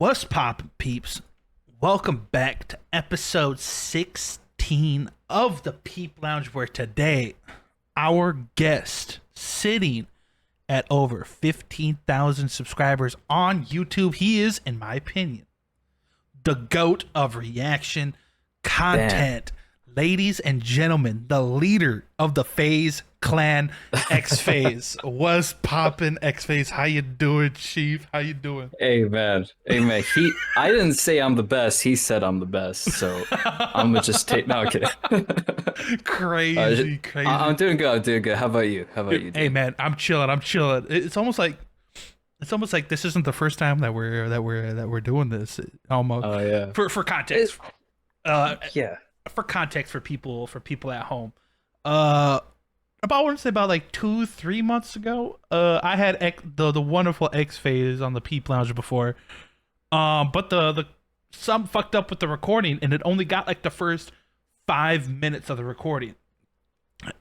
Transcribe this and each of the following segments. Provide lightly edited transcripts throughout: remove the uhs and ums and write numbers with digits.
What's poppin', peeps? Welcome back to episode 16 of the Peep Lounge, where today our guest, sitting at over 15,000 subscribers on YouTube, he is, in my opinion, the GOAT of reaction content. Ladies and gentlemen, the leader of the FayZe clan, xFayze. What's poppin', xFayze? How you doing, Chief? How you doing? Hey man, I didn't say I'm the best. He said I'm the best. So I'm gonna just take. No, I'm kidding. Crazy. I'm doing good. I'm doing good. How about you? How about you? Hey man, I'm chilling. It's almost like this isn't the first time that we're doing this. Almost. Oh yeah. For context. Yeah. For context for people at home. I want to say about like 2-3 months ago, I had the wonderful xFayze on the Peep Lounge before, but the some fucked up with the recording, and it only got like the first 5 minutes of the recording,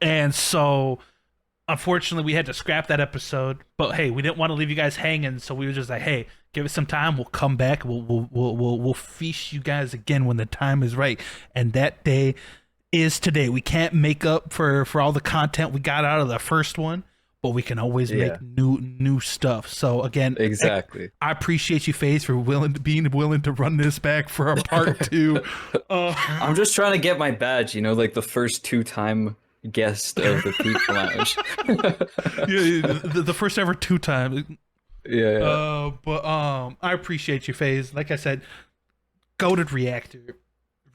and so unfortunately we had to scrap that episode. But hey, we didn't want to leave you guys hanging, so we were just like, hey, give us some time, we'll come back, we'll feast you guys again when the time is right, and that day is today. We can't make up for all the content we got out of the first one, but we can always make new stuff. So again, exactly. I appreciate you, FayZe, for being willing to run this back for a part two. I'm just trying to get my badge. You know, like the first two-time guest of the Peep Lounge. The first ever 2-time. Yeah. But I appreciate you, FayZe. Like I said, goated reactor.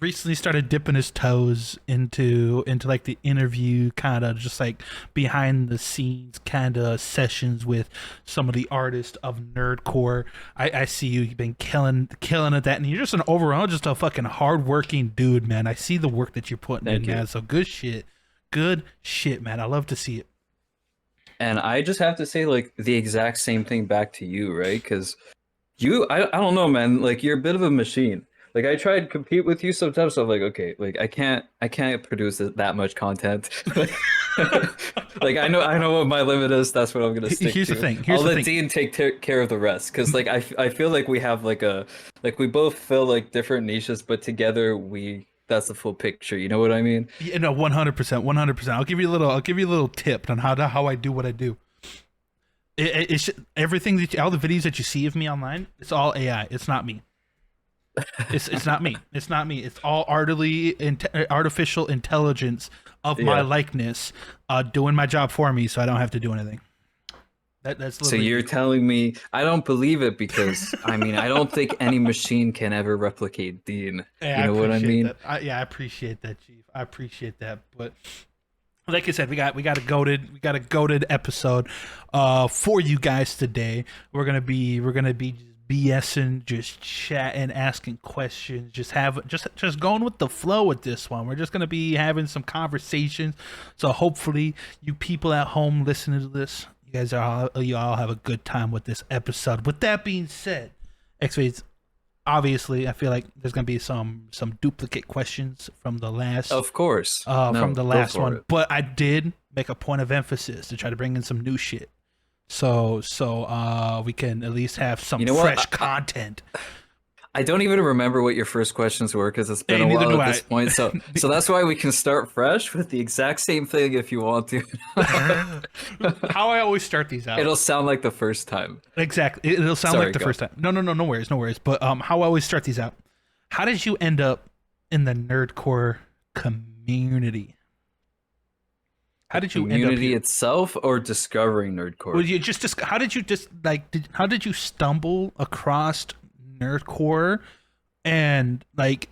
Recently started dipping his toes into like the interview, kind of just like behind the scenes kind of sessions with some of the artists of Nerdcore. I see you've been killing at that, and you're just just a fucking hardworking dude, man. I see the work that you're putting in, man. So good shit, man. I love to see it. And I just have to say, like, the exact same thing back to you, right? Because I don't know, man. Like, you're a bit of a machine. Like, I try to compete with you sometimes, so I'm like, okay, like I can't produce that much content. Like I know what my limit is. That's what I'm gonna stick to. Here's the thing. I'll let Dean take care of the rest, because like I feel like we have like we both fill like different niches, but together that's the full picture. You know what I mean? Yeah, no, 100%. I'll give you a little tip on how I do what I do. It's everything all the videos that you see of me online, it's all AI. It's not me. It's not me. It's not me. It's all artificial intelligence of my likeness, doing my job for me, so I don't have to do anything. That's so you're telling me I don't believe it, because I mean I don't think any machine can ever replicate Dean. Yeah, you know what I mean? I appreciate that, Chief. I appreciate that, but like I said, we got a goated episode for you guys today. We're gonna be just BSing, just chatting, asking questions, just going with the flow with this one. We're just gonna be having some conversations. So hopefully, you people at home listening to this, you all have a good time with this episode. With that being said, xFayze, obviously, I feel like there's gonna be some duplicate questions from the last, of course, from the last one. But I did make a point of emphasis to try to bring in some new shit. So we can at least have some fresh content. I don't even remember what your first questions were, because it's been a while at this point. So that's why we can start fresh with the exact same thing if you want to. How I always start these out. It'll sound like the first time. Exactly. It'll sound like the first time. No worries. But how I always start these out. How did you end up in the Nerdcore community? How did you end up community itself, or discovering Nerdcore? Well, how did you stumble across Nerdcore, and like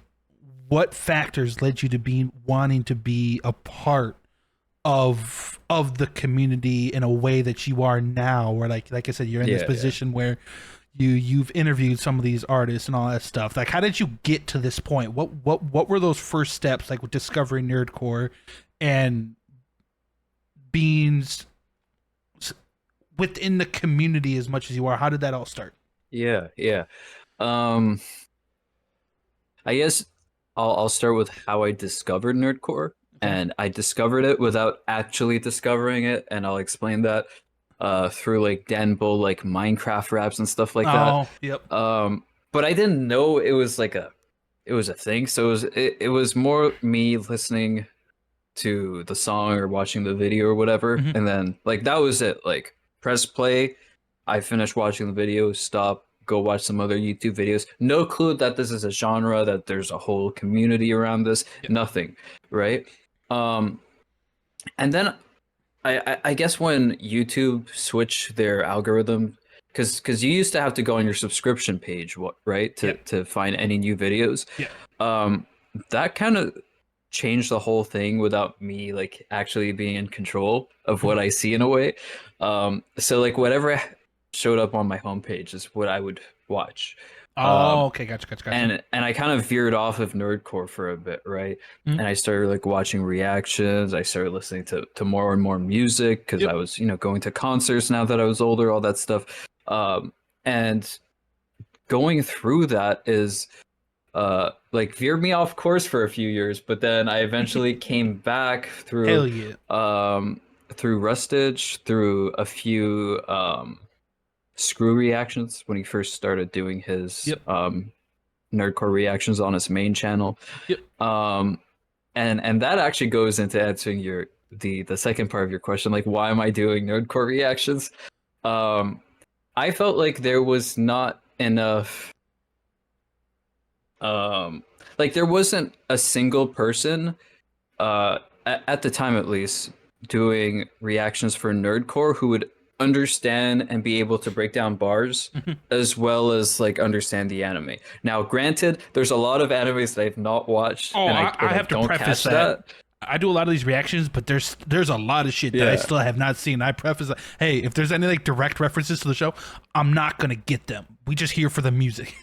what factors led you to wanting to be a part of the community in a way that you are now, where like I said, you're in this position where you've interviewed some of these artists and all that stuff. Like, how did you get to this point? What were those first steps, like with discovering Nerdcore and being within the community as much as you are? How did that all start? Yeah. I guess I'll start with how I discovered Nerdcore, and I discovered it without actually discovering it, and I'll explain that through like Denbo, like Minecraft raps and stuff like that. Yep. but I didn't know it was a thing. So it was more me listening to the song or watching the video or whatever, Hmm. and then like that was it. Like press play, I finished watching the video, stop, go watch some other YouTube videos. No clue that this is a genre, that there's a whole community around this. Yeah. Nothing, right? Um, and then I guess when YouTube switched their algorithm, because you used to have to go on your subscription page, what right, Yeah. to find any new videos. Yeah. Um, that kind of changed the whole thing without me like actually being in control of what Mhm. I see in a way. So like whatever showed up on my homepage is what I would watch. Oh, Um, okay, gotcha. and I kind of veered off of nerdcore for a bit, right? Mhm. And I started like watching reactions. I started listening to more and more music because I Yep. was, going to concerts now that I was older, all that stuff. And going through that is like veered me off course for a few years, but then I eventually came back Hell yeah. through Rustage, through a few screw reactions when he first started doing his Yep. nerdcore reactions on his main channel. Yep. Um, and that actually goes into answering your the second part of your question, like why am I doing nerdcore reactions? Um, I felt like there was not enough like there wasn't a single person at the time at least doing reactions for nerdcore who would understand and be able to break down bars Mhm. as well as like understand the anime. Now granted, there's a lot of animes that I've not watched, Oh, and I I have to don't preface catch that. that. I do a lot of these reactions, but there's a lot of shit that I Yeah, still have not seen. I preface that, hey, if there's any like direct references to the show, I'm not gonna get them. We just here for the music.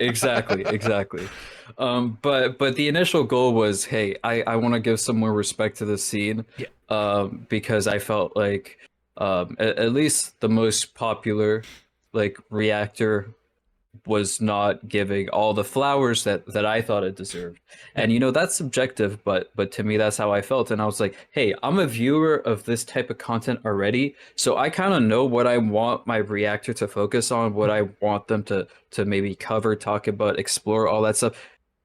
exactly. But the initial goal was, hey, I want to give some more respect to the scene, Yeah. because I felt like at least the most popular like reactor was not giving all the flowers that I thought it deserved. Yeah. And that's subjective, but to me that's how I felt. And I was like, hey, I'm a viewer of this type of content already, so I kind of know what I want my reactor to focus on, what I want them to maybe cover, talk about, explore, all that stuff.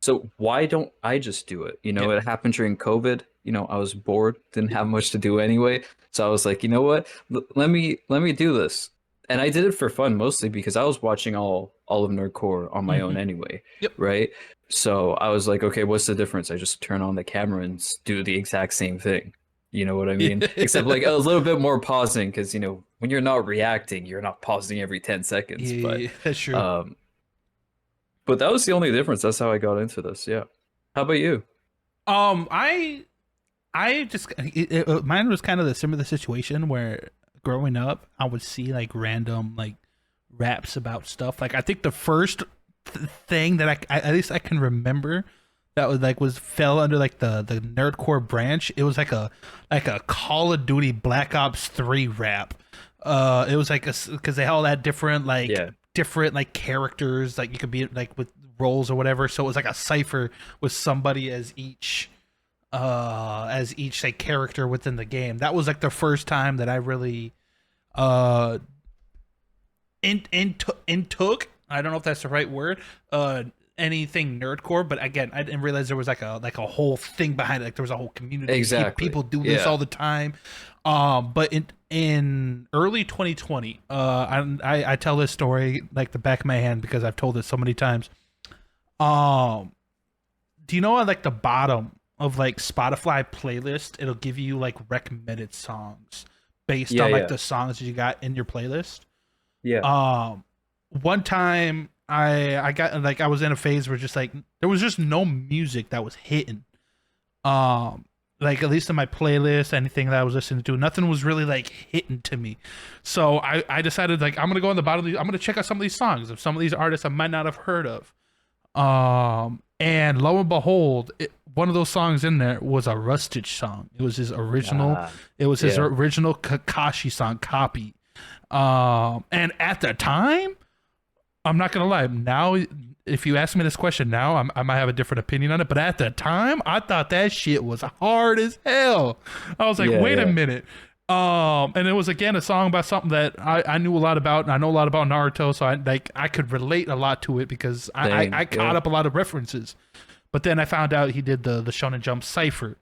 So why don't I just do it? Yeah. It happened during COVID. I was bored, didn't have much to do anyway. So I was like, you know what? Let me do this. And I did it for fun mostly because I was watching all of Nerdcore on my own Hmm. anyway, Yep. right? So I was like, okay, what's the difference? I just turn on the camera and do the exact same thing. You know what I mean? Except like a Yeah. little bit more pausing because when you're not reacting, you're not pausing every 10 seconds. But Yeah, that's true. um but that was the only difference. That's how I got into this. Yeah. How about you? I just mine was kind of the similar situation where growing up I would see like random like raps about stuff. Like I think the first thing that I at least I can remember that was fell under like the nerdcore branch. It was like a Call of Duty Black Ops 3 rap. It was like because they all had Yeah. different like characters, like you could be like with roles or whatever. So it was like a cipher with somebody as each like character within the game. That was like the first time that I really uh in took, I don't know if that's the right word, anything nerdcore, but again I didn't realize there was like a whole thing behind it. Like there was a whole community. Exactly. People do this Yeah. all the time. But in early 2020, I tell this story like the back of my hand because I've told it so many times. um do you know at like the bottom of like Spotify playlist, it'll give you like recommended songs based Yeah, on like yeah. the songs that you got in your playlist. Yeah. Um, one time I got like I was in a phase where just like there was just no music that was hitting. Um, like at least in my playlist, anything that I was listening to, nothing was really like hitting to me. So I decided like I'm gonna go on the bottom of these, I'm gonna check out some of these songs of some of these artists I might not have heard of. And lo and behold, one of those songs in there was a Rustage song. It was his original. Ah, It was his yeah. original Kakashi song, Copy. And at the time, I'm not gonna lie. Now, if you ask me this question now, I might have a different opinion on it. But at the time, I thought that shit was hard as hell. I was like, Yeah, wait a yeah. minute. And it was again a song about something that I knew a lot about, and I know a lot about Naruto, so I could relate a lot to it because Same. I caught up a lot of references. But then I found out he did the Shonen Jump cipher,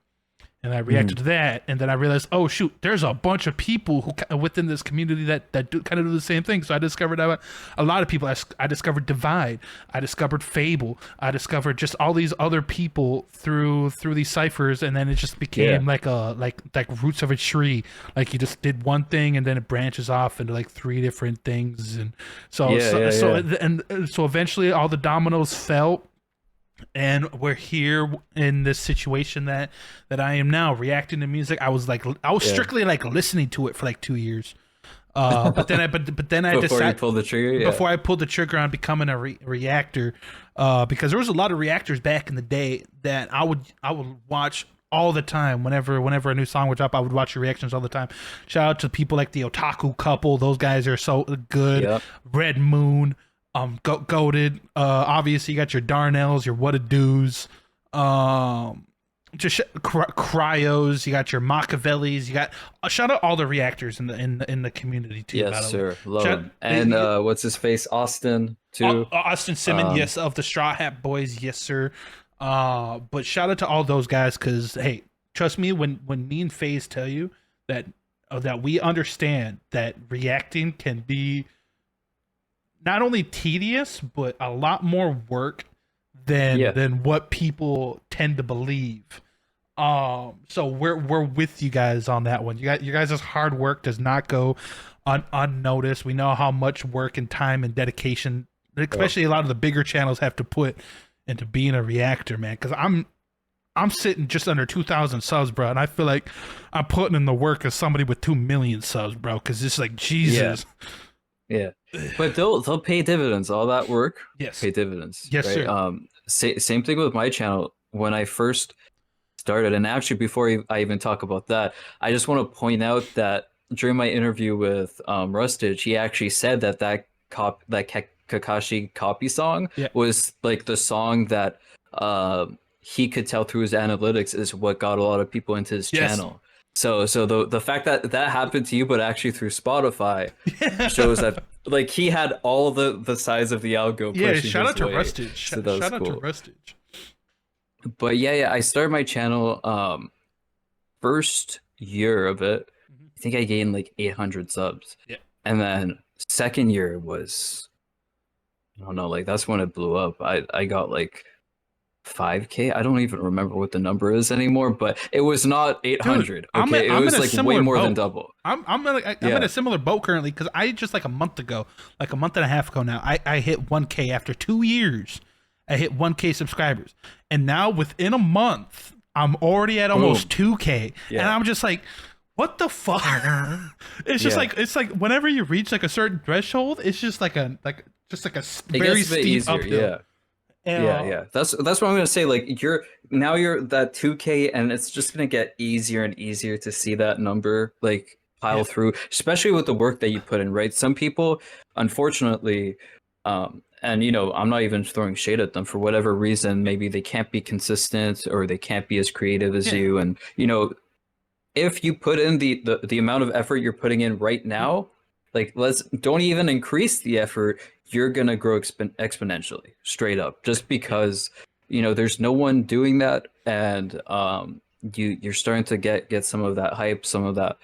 and I reacted to that, and then I realized, oh shoot, there's a bunch of people who within this community that do kind of do the same thing. So I discovered a lot of people. I discovered Divide, I discovered Fable, I discovered just all these other people through these ciphers, and then it just became like roots of a tree. Like you just did one thing, and then it branches off into like three different things, and so eventually all the dominoes fell, and we're here in this situation that I am now, reacting to music. I was strictly like listening to it for like 2 years, but then I Before decided, you pull the trigger, before I pulled the trigger on becoming a reactor, because there was a lot of reactors back in the day that I would watch all the time. Whenever a new song would drop, I would watch your reactions all the time. Shout out to people like the Otaku Couple; those guys are so good. Yep. Red Moon, goated. Obviously, you got your Darnells, your What a Do's, Cryos. You got your Machiavellis. You got shout out all the reactors in the community too. Yes, sir. Love him. And what's his face? Austin too. Austin Simmons, yes, of the Straw Hat Boys, yes, sir. But shout out to all those guys, because hey, trust me, when me and FaZe tell you that we understand that reacting can be not only tedious but a lot more work than what people tend to believe. So we're with you guys on that one. You guys' hard work does not go unnoticed. We know how much work and time and dedication, especially a lot of the bigger channels, have to put into being a reactor, man. Because I'm sitting just under 2,000 subs, bro, and I feel like I'm putting in the work of somebody with 2 million subs, bro. Because it's like Jesus. Yeah, but they'll pay dividends. All that work, pay dividends. Yes, right? sir. Same thing with my channel. When I first started, and actually before I even talk about that, I just want to point out that during my interview with Rustage, he actually said that Kakashi copy song was like the song that he could tell through his analytics is what got a lot of people into his channel. So the fact that happened to you, but actually through Spotify, shows that like he had all the sides of the algo. Yeah, shout out to Rustage. Shout out to Rustage. But I started my channel first year of it. I think I gained like 800 subs. Yeah. And then second year was, I don't know, like that's when it blew up. I got like 5K. I don't even remember what the number is anymore, but it was not 800. Dude, okay, it was like way more than double. I'm in a similar boat currently, because I just like a month and a half ago now, I hit 1K after 2 years. I hit 1K subscribers, and now within a month, I'm already at almost 2K, and I'm just like, what the fuck? It's just it's like whenever you reach like a certain threshold, it's just like a very steep uphill. Yeah. That's what I'm gonna say. Like you're that 2K, and it's just gonna get easier and easier to see that number like pile through, especially with the work that you put in. Right? Some people, unfortunately, and I'm not even throwing shade at them, for whatever reason, maybe they can't be consistent or they can't be as creative as you, and if you put in the amount of effort you're putting in right now, like don't even increase the effort, you're gonna grow exponentially, straight up, just because there's no one doing that, and you're starting to get some of that hype, some of that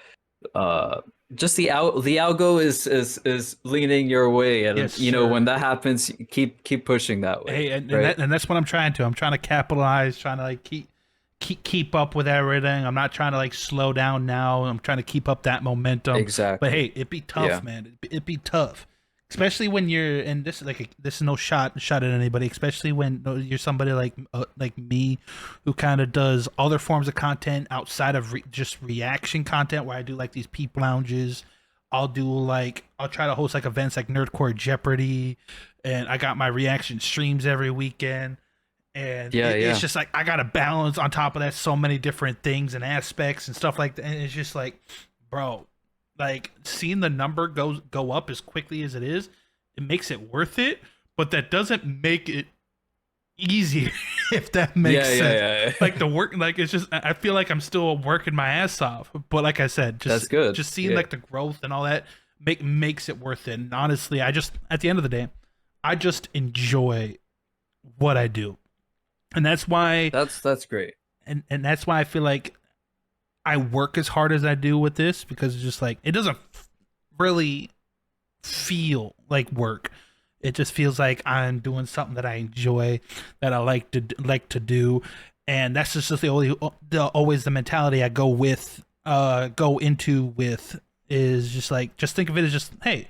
just the algo is leaning your way, and when that happens, keep pushing that way. Hey, and that's what I'm trying to capitalize, trying to like keep up with everything. I'm not trying to like slow down now. I'm trying to keep up that momentum. Exactly. But hey, it'd be tough, man. It'd be tough, especially when you're. And this is no shot at anybody. Especially when you're somebody like me, who kind of does other forms of content outside of just reaction content, where I do like these Peep Lounges. I'll try to host like events like Nerdcore Jeopardy, and I got my reaction streams every weekend. And it's just like I gotta balance on top of that so many different things and aspects and stuff like that. And it's just like, bro, like seeing the number go up as quickly as it is, it makes it worth it. But that doesn't make it easier. if that makes Yeah, sense. yeah, yeah. Like the work, like it's just I feel like I'm still working my ass off. But like I said, That's good. just seeing Yeah. like the growth and all that makes it worth it. And honestly, I just at the end of the day, I just enjoy what I do, and that's why That's great. and that's why I feel like I work as hard as I do with this because it's just like it doesn't really feel like work. It just feels like I'm doing something that I enjoy, that I like to do, and that's just always the mentality I go into with is just like just think of it as just hey,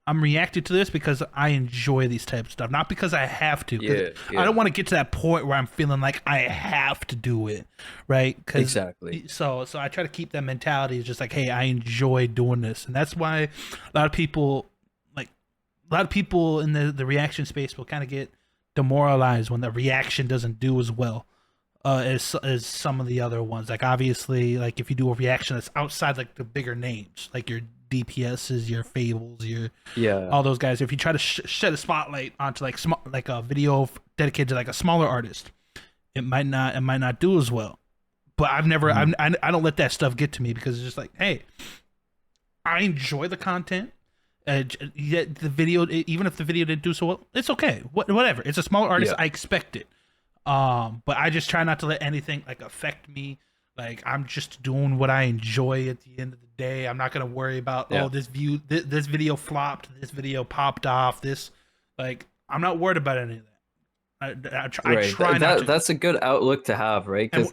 I'm reacting to this because I enjoy these types of stuff, not because I have to. 'Cause Yeah, I yeah. don't want to get to that point where I'm feeling like I have to do it, right? Because Exactly. so I try to keep that mentality. It's just like, hey, I enjoy doing this, and that's why a lot of people like a lot of people in the reaction space will kind of get demoralized when the reaction doesn't do as well as some of the other ones. Like obviously, like if you do a reaction that's outside like the bigger names, like your DPSs, your Fables, your Yeah. all those guys. If you try to shed a spotlight onto like like a video dedicated to like a smaller artist, it might not do as well. But I've never Mhm. I don't let that stuff get to me because it's just like hey, I enjoy the content. Yet the video, even if the video didn't do so well, it's okay. Whatever. It's a smaller artist. Yeah. I expect it. But I just try not to let anything like affect me. Like I'm just doing what I enjoy at the end of the day. I'm not gonna worry about Yeah. this video flopped, this video popped off, this like I'm not worried about any of that. I Right. try not to. That's a good outlook to have, right? And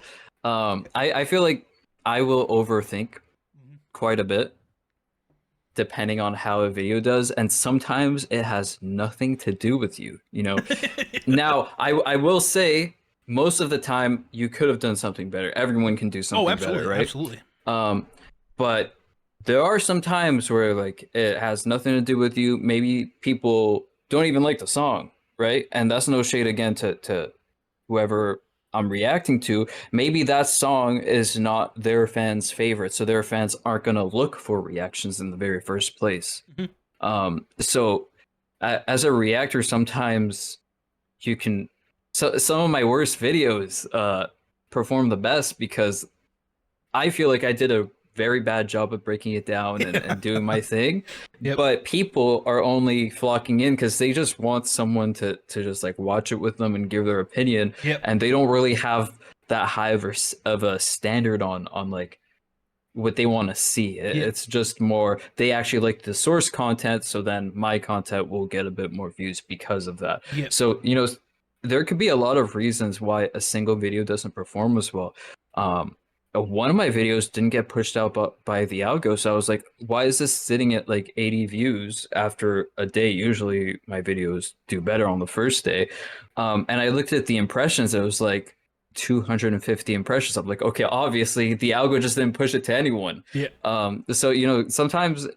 Because I feel like I will overthink Mhm. quite a bit depending on how a video does, and sometimes it has nothing to do with you, you know. Now, I will say most of the time you could have done something better. Everyone can do Oh, something better, absolutely, right? absolutely. Um, but there are some times where like it has nothing to do with you. Maybe people don't even like the song, right? And that's no shade again to whoever I'm reacting to. Maybe that song is not their fans' favorite, so their fans aren't gonna look for reactions in the very first place. Mhm. So as a reactor, sometimes you can. So some of my worst videos perform the best because I feel like I did a very bad job of breaking it down and doing my thing. Yep. But people are only flocking in because they just want someone to just like watch it with them and give their opinion. Yep. And they don't really have that high of a standard on like what they want to see. Yep. It's just more they actually like the source content, so then my content will get a bit more views because of that. Yep. So, you know, there could be a lot of reasons why a single video doesn't perform as well. One of my videos didn't get pushed out by the algo, so I was like, why is this sitting at like 80 views after a day? Usually my videos do better on the first day. And I looked at the impressions, it was like 250 impressions. I'm like, okay, obviously the algo just didn't push it to anyone. Yep. So you know, sometimes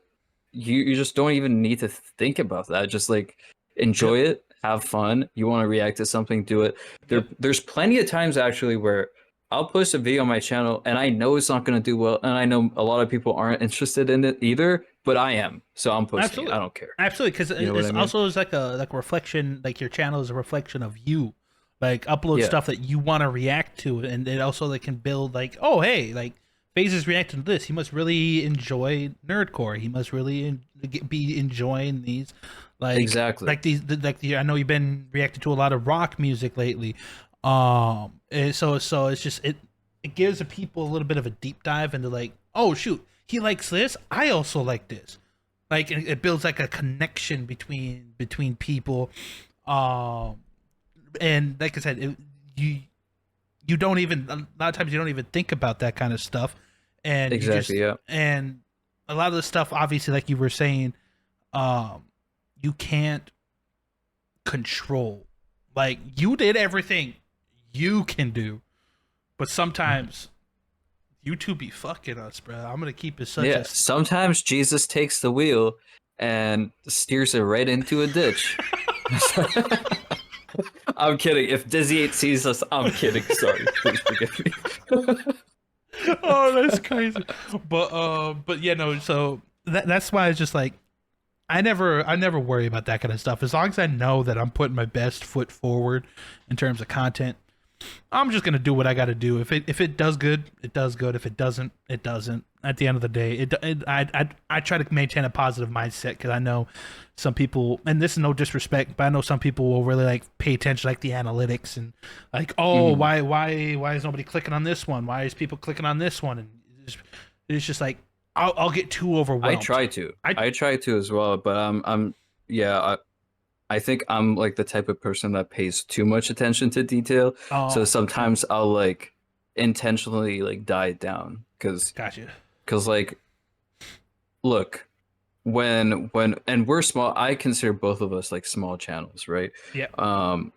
you just don't even need to think about that. Just like enjoy Yep. it, have fun. You want to react to something, do it. Yep. There's plenty of times actually where I'll post a video on my channel and I know it's not going to do well, and I know a lot of people aren't interested in it either, but I am, so I'm posting it. I Absolutely. don't care. Absolutely, because You know what it's I mean? also is like a reflection. Like your channel is a reflection of you. Like upload Yeah. stuff that you want to react to, and it also like can build like, oh hey, like FayZe is reacting to this. He must really enjoy Nerdcore. He must really be enjoying these, Exactly. I know you've been reacting to a lot of rock music lately. And so it's just it gives the people a little bit of a deep dive into like, oh shoot, he likes this. I also like this. Like it builds like a connection between people. Um, and like I said, you don't even a lot of times you don't even think about that kind of stuff, and you just Exactly. Yeah. and a lot of the stuff obviously like you were saying, um, you can't control. Like you did everything you can do, but sometimes YouTube be fucking us, bro. I'm gonna keep it such Yeah. a Sometimes Jesus takes the wheel and steers it right into a ditch. I'm kidding. If Dizzy 8 sees us, I'm kidding. Sorry. Please forgive me. oh, that's crazy. But yeah, no. So that's why it's just like I never worry about that kind of stuff as long as I know that I'm putting my best foot forward in terms of content. I'm just gonna do what I got to do. If it does good, it does good. If it doesn't, it doesn't. At the end of the day, I try to maintain a positive mindset because I know some people, and this is no disrespect, but I know some people will really like pay attention, like the analytics and like, oh, Mhm. why is nobody clicking on this one? Why is people clicking on this one? And it's just like I'll get too I overwhelmed. try to. I I try to as well, but yeah, I think I'm like the type of person that pays too much attention to detail. So oh sometimes I'll like intentionally like die it down gotcha. because like look, when and we're small, I consider both of us like small channels, right? Yeah, Um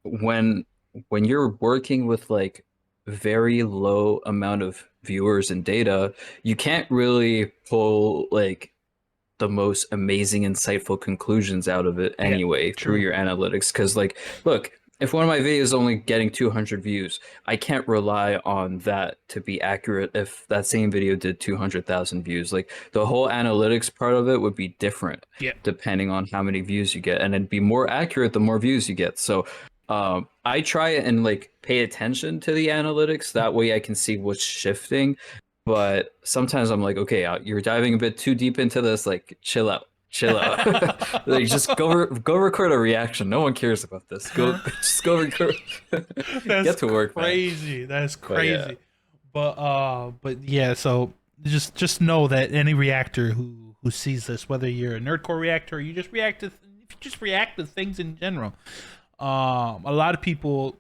when when you're working with like very low amount of viewers and data, you can't really pull like the most amazing, insightful conclusions out of it yeah, anyway through true. your analytics. Because, like, look, if one of my videos is only getting 200 views, I can't rely on that to be accurate if that same video did 200,000 views. Like, the whole analytics part of it would be different Yeah. depending on how many views you get, and it'd be more accurate the more views you get. So, I try and like pay attention to the analytics. That way I can see what's shifting, but sometimes I'm like, okay, you're diving a bit too deep into this. Like, chill out, chill out. Like, just go record a reaction. No one cares about this. Go, just go record. That's Get to work, man. crazy. That's But yeah, crazy. But yeah. So just know that any reactor who sees this, whether you're a nerdcore reactor or you just react to if you just react to things in general, a lot of people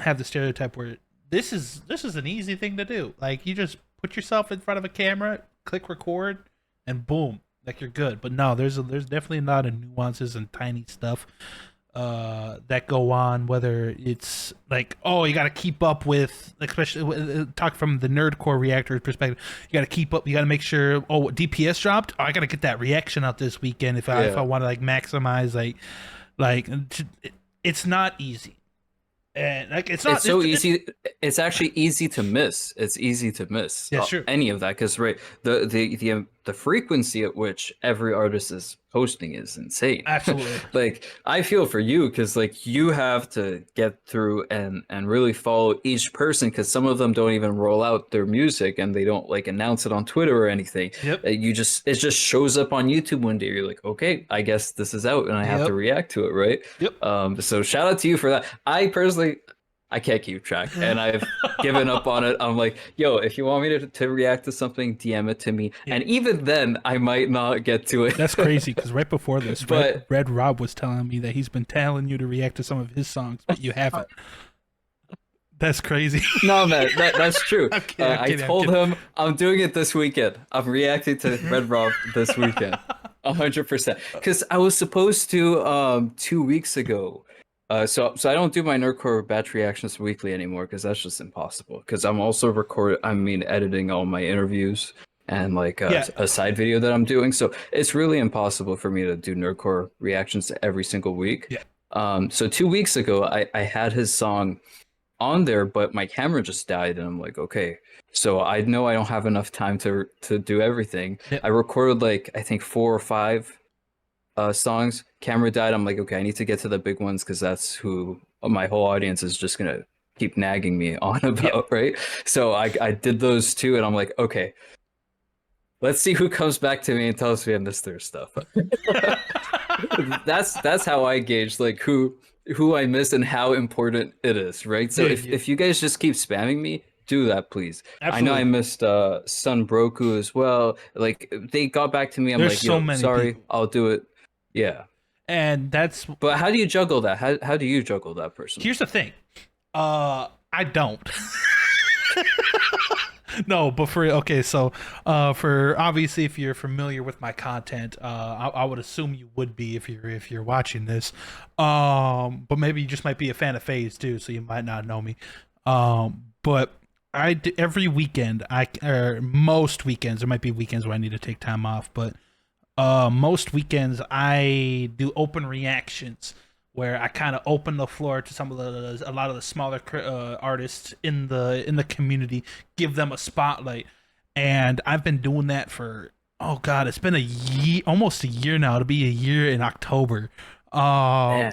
have the stereotype where this is an easy thing to do. Like you just put yourself in front of a camera, click record, and boom, like you're good. But no, there's definitely a lot of nuances and tiny stuff that go on. Whether it's like, oh, you got to keep up with, especially talk from the nerdcore reactor perspective. You got to keep up. You got to make sure. Oh, what DPS dropped. Oh, I got to get that reaction out this weekend if I yeah. want to like maximize like it's not easy. And like it's It's not so easy. It's actually easy to miss. It's easy to miss yeah, sure. any of that because right, the frequency at which every artist is posting is insane. Absolutely. Like I feel for you because like you have to get through and really follow each person because some of them don't even roll out their music and they don't like announce it on Twitter or anything. Yep. It just shows up on YouTube one day. You're like, okay, I guess this is out and I have to Yep. react to it, right? Yep. So shout out to you for that. I personally, I can't keep track and I've given up on it. I'm like, yo, if you want me to react to something, DM it to me. Yeah. And even then, I might not get to it. That's crazy because right before this, But Red Rob was telling me that he's been telling you to react to some of his songs, but you haven't. That's crazy. no, man, that's true. I'm kidding, I'm I kidding, I'm told kidding. him I'm doing it this weekend. I'm reacting to Red Rob this weekend. 100%. Because I was supposed to 2 weeks ago. So I don't do my Nerdcore batch reactions weekly anymore because that's just impossible. Because I'm also editing all my interviews and like Yeah. a side video that I'm doing. So it's really impossible for me to do Nerdcore reactions every single week. Yeah. So 2 weeks ago, I had his song on there, but my camera just died, and I'm like, okay. So I know I don't have enough time to do everything. Yeah. I recorded like I think 4 or 5 songs. Camera died. I'm like, okay, I need to get to the big ones because that's who my whole audience is just gonna keep nagging me on about, Yeah. right? So I did those two, and I'm like, okay, let's see who comes back to me and tells me I missed their stuff. That's how I gauge like who I missed and how important it is, right? So Yeah, if you guys just keep spamming me, do that, please. I know I absolutely. missed Sun Broku as well. Like they got back to me. I'm There's like, so yo, many sorry, people, I'll do it. Yeah. and that's But how do you juggle that? How do you juggle that personally? here's the thing. I don't. No, but for okay, so for obviously if you're familiar with my content, I would assume you would be if you're watching this. But maybe you just might be a fan of Phase too, so you might not know me. But every weekend, or most weekends, there might be weekends where I need to take time off, but most weekends I do open reactions where I kind of open the floor to a lot of the smaller artists in the community, give them a spotlight, and I've been doing that for, oh god, it's been a year, almost a year now. It'll be a year in October. Yeah.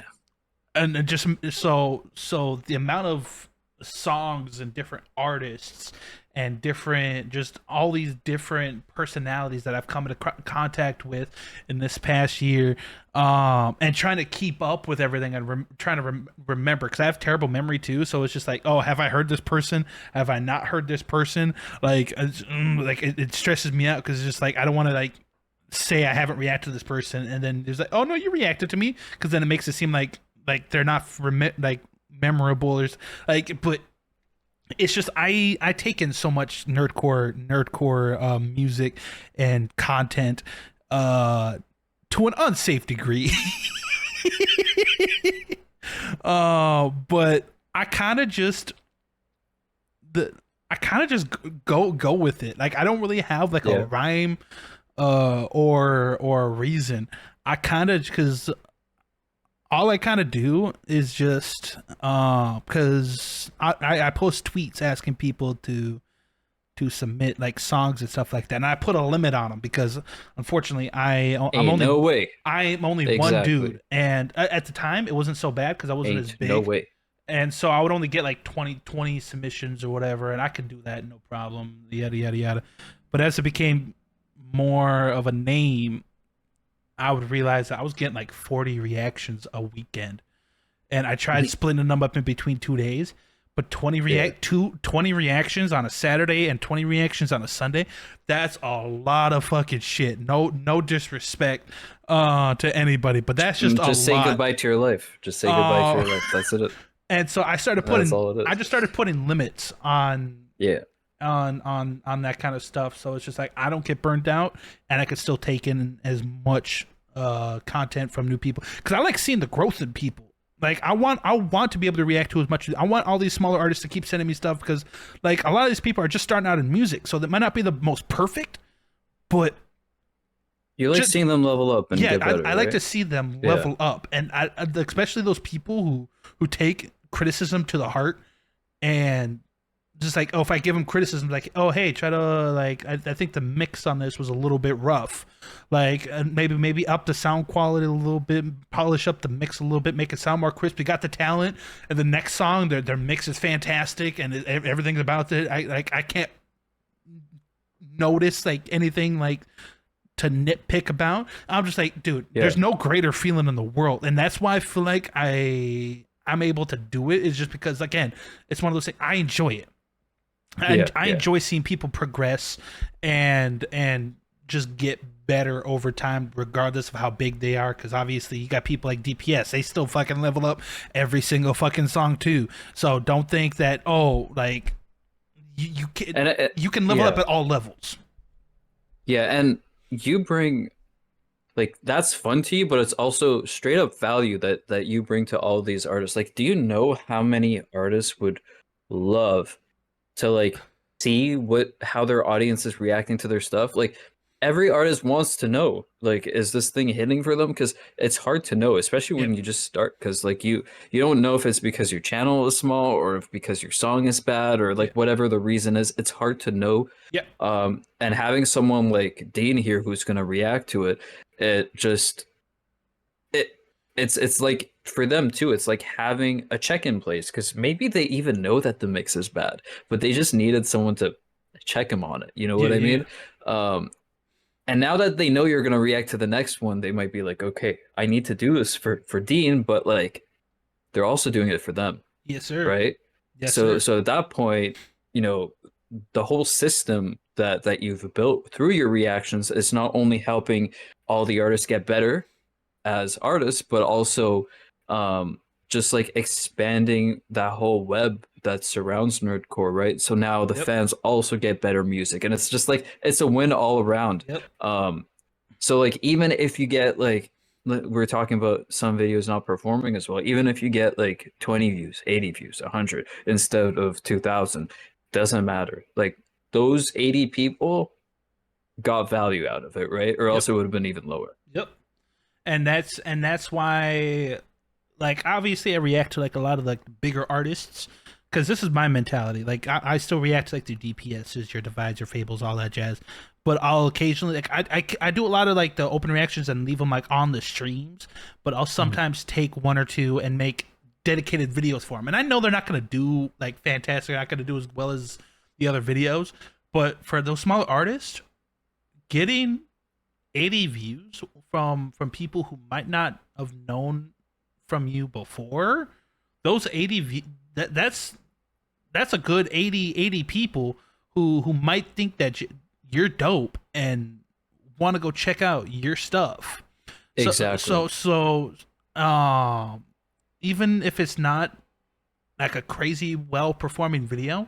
And just so the amount of songs and different artists and different, just all these different personalities that I've come into contact with in this past year, and trying to keep up with everything and trying to remember, because I have terrible memory too. So it's just like, oh, have I heard this person? Have I not heard this person? Like it stresses me out, because it's just like I don't want to like say I haven't reacted to this person, and then there's like, oh no, you reacted to me, because then it makes it seem like they're not like memorable or like. But it's just I take in so much nerdcore music and content to an unsafe degree. But I kind of just go with it. Like I don't really have like a rhyme or a reason. I kind of, because all I kind of do is just because I post tweets asking people to submit like songs and stuff like that, and I put a limit on them because unfortunately I'm only no way. I'm only one dude, and at the time it wasn't so bad because I wasn't as big. No way. And so I would only get like 20 submissions or whatever, and I could do that no problem, yada yada yada. But as it became more of a name, I would realize that I was getting like 40 reactions a weekend, and I tried splitting them up in between 2 days. But 20 reactions on a Saturday and 20 reactions on a Sunday, that's a lot of fucking shit. No disrespect to anybody, but that's just a lot. Just say goodbye to your life. Just say goodbye to your life. That's it. And so I started putting I just started putting limits on on that kind of stuff. So it's just like I don't get burnt out, and I could still take in as much content from new people, because I like seeing the growth in people. Like I want to be able to react to as much. I want all these smaller artists to keep sending me stuff, because like a lot of these people are just starting out in music, so that might not be the most perfect, but you like seeing them level up and get better. I like to see them level up, and I especially those people who take criticism to the heart, and just like, oh, if I give them criticism, like, oh, hey, try to like, I think the mix on this was a little bit rough, like maybe up the sound quality a little bit, polish up the mix a little bit, make it sound more crisp. You got the talent, and the next song, their mix is fantastic, and everything about it, I can't notice like anything like to nitpick about. I'm just like, dude, there's no greater feeling in the world, and that's why I feel like I'm able to do it, is just because, again, it's one of those things, I enjoy it. I enjoy seeing people progress and just get better over time, regardless of how big they are. Because obviously, you got people like DPS; they still fucking level up every single fucking song too. So don't think that like you can level up at all levels. Yeah, and you bring like that's fun to you, but it's also straight up value that you bring to all these artists. Like, do you know how many artists would love to like see how their audience is reacting to their stuff? Like every artist wants to know, like, is this thing hitting for them? Because it's hard to know, especially when you just start, because like you don't know if it's because your channel is small or if because your song is bad or like whatever the reason is. It's hard to know. And having someone like Dean here who's going to react to it, it's like for them too, it's like having a check-in place, because maybe they even know that the mix is bad, but they just needed someone to check them on it. You know what I mean? And now that they know you're going to react to the next one, they might be like, okay, I need to do this for Dean, but like they're also doing it for them. Yes, sir. Right? Yes, so sir. at that point, you know, the whole system that you've built through your reactions is not only helping all the artists get better as artists, but also just like expanding that whole web that surrounds nerdcore, right? So now the fans also get better music, and it's just like it's a win all around. So like even if you get like, we're talking about some videos not performing as well, even if you get like 20 views, 80 views, 100 instead of 2,000, doesn't matter. Like those 80 people got value out of it, right? Or else it would have been even lower. And that's why, like, obviously I react to like a lot of like bigger artists, because this is my mentality. Like I still react to like the DPSs, your Divides, your Fables, all that jazz. But I'll occasionally, like, I do a lot of like the open reactions and leave them like on the streams, but I'll sometimes take one or two and make dedicated videos for them. And I know they're not going to do like fantastic, they're not going to do as well as the other videos, but for those smaller artists, getting 80 views from people who might not have known from you before, those 80 that's a good 80 people who might think that you're dope and want to go check out your stuff. Exactly. Even if it's not like a crazy well performing video,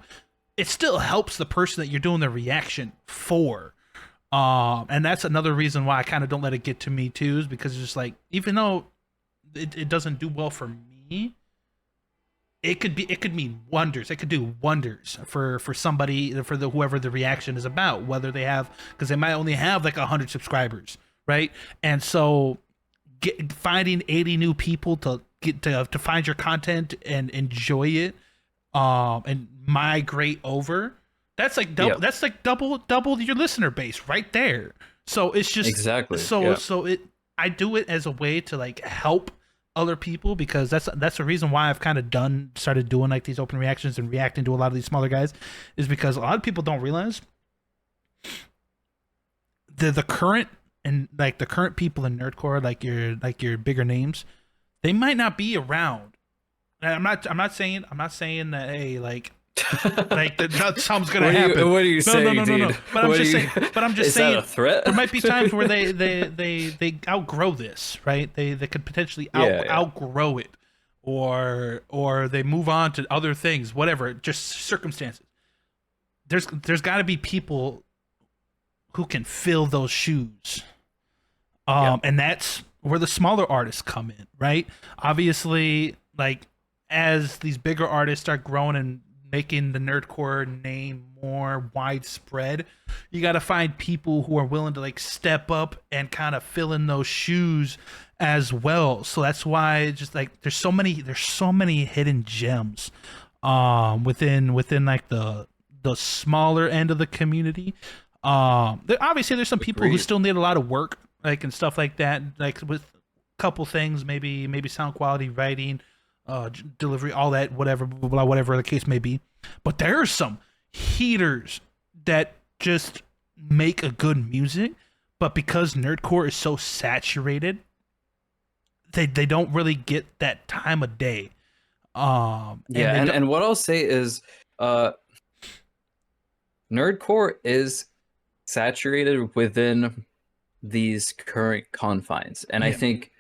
it still helps the person that you're doing the reaction for. And that's another reason why I kind of don't let it get to me too, is because it's just like, even though it doesn't do well for me, it could mean wonders. It could do wonders for somebody, for the whoever the reaction is about, whether they have, because they might only have like 100 subscribers, right? And so finding 80 new people to get to find your content and enjoy it, and migrate over, that's like double. Yep. That's like double your listener base right there. So it's just Exactly. so Yeah. so it I do it as a way to like help other people, because that's the reason why I've kind of started doing like these open reactions and reacting to a lot of these smaller guys, is because a lot of people don't realize the current, and like the current people in nerdcore, like your bigger names, they might not be around. And I'm not saying that, hey, like that something's gonna happen. What are you saying, dude? But I'm What just are saying. you- But I'm just Is saying. that a threat? There might be times where they outgrow this, right? They could potentially Yeah. outgrow it, or they move on to other things, whatever. Just circumstances. There's got to be people who can fill those shoes, and that's where the smaller artists come in, right? Obviously, like, as these bigger artists start growing and making the nerdcore name more widespread, you got to find people who are willing to like step up and kind of fill in those shoes as well. So that's why it's just like there's so many hidden gems within like the smaller end of the community. Obviously there's some people who Agreed. still need a lot of work, like, and stuff like that, like with a couple things, maybe sound quality, writing, delivery, all that, whatever, blah, blah, whatever the case may be. But there are some heaters that just make a good music, but because nerdcore is so saturated, they don't really get that time of day. Yeah, and what I'll say is, nerdcore is saturated within these current confines, and I Yeah. think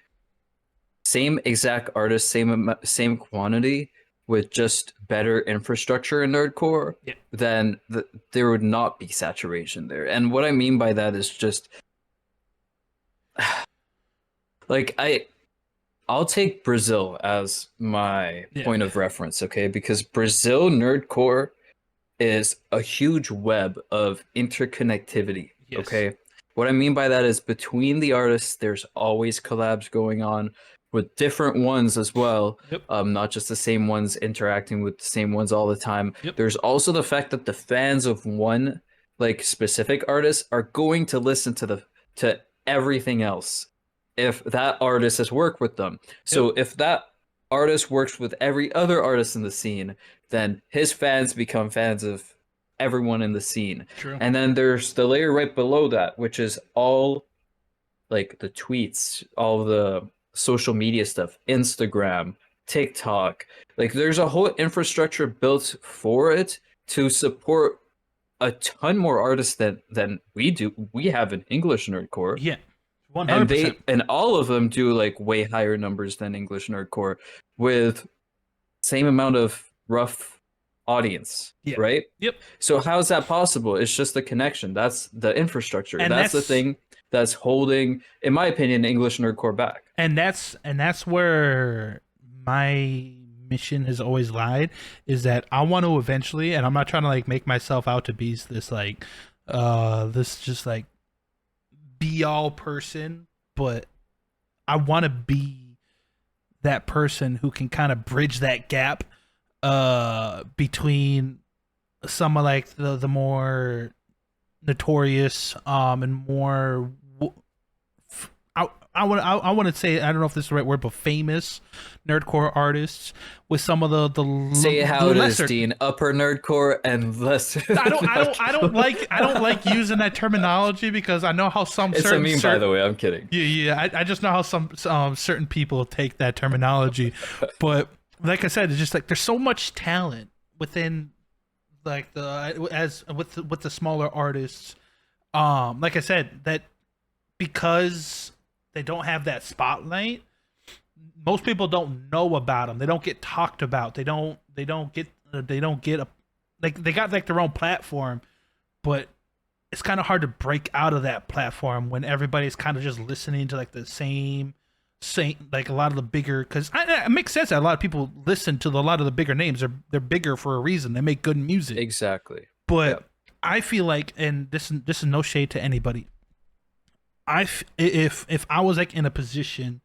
same exact artist, same quantity, with just better infrastructure in nerdcore, Yeah. then there would not be saturation there. And what I mean by that is just like I'll take Brazil as my point of reference, okay? Because Brazil nerdcore is a huge web of interconnectivity, Yes. okay? What I mean by that is between the artists, there's always collabs going on with different ones as well. Yep. Not just the same ones interacting with the same ones all the time. Yep. There's also the fact that the fans of one like specific artist are going to listen to everything else if that artist has worked with them. So if that artist works with every other artist in the scene, then his fans become fans of everyone in the scene. True. And then there's the layer right below that, which is all like the tweets, all the social media stuff, Instagram, TikTok. Like there's a whole infrastructure built for it to support a ton more artists than we do. We have an English nerdcore. Yeah. 100%. And all of them do like way higher numbers than English nerdcore with same amount of rough audience, right? Yep. So how is that possible? It's just the connection. That's the infrastructure. And that's the thing that's holding, in my opinion, English nerdcore back. And that's where my mission has always lied, is that I want to eventually, and I'm not trying to like make myself out to be this like this just like be all person, but I want to be that person who can kind of bridge that gap between some of like the more notorious and more I want to say, I don't know if this is the right word, but famous nerdcore artists with some of Say it the how it is, lesser. Dean. Upper nerdcore and less nerdcore. I don't like using that terminology because I know how some It's a meme, by the way. I'm kidding. I just know how some certain people take that terminology, but like I said, it's just like there's so much talent within like the as with the smaller artists. Like I said, that because they don't have that spotlight, most people don't know about them. They don't get talked about. They don't get a like they got like their own platform, but it's kind of hard to break out of that platform when everybody's kind of just listening to like the same like a lot of the bigger, because it makes sense that a lot of people listen to a lot of the bigger names. They're bigger for a reason. They make good music. Exactly. But Yeah. I feel like, and this is no shade to anybody. If I was like in a position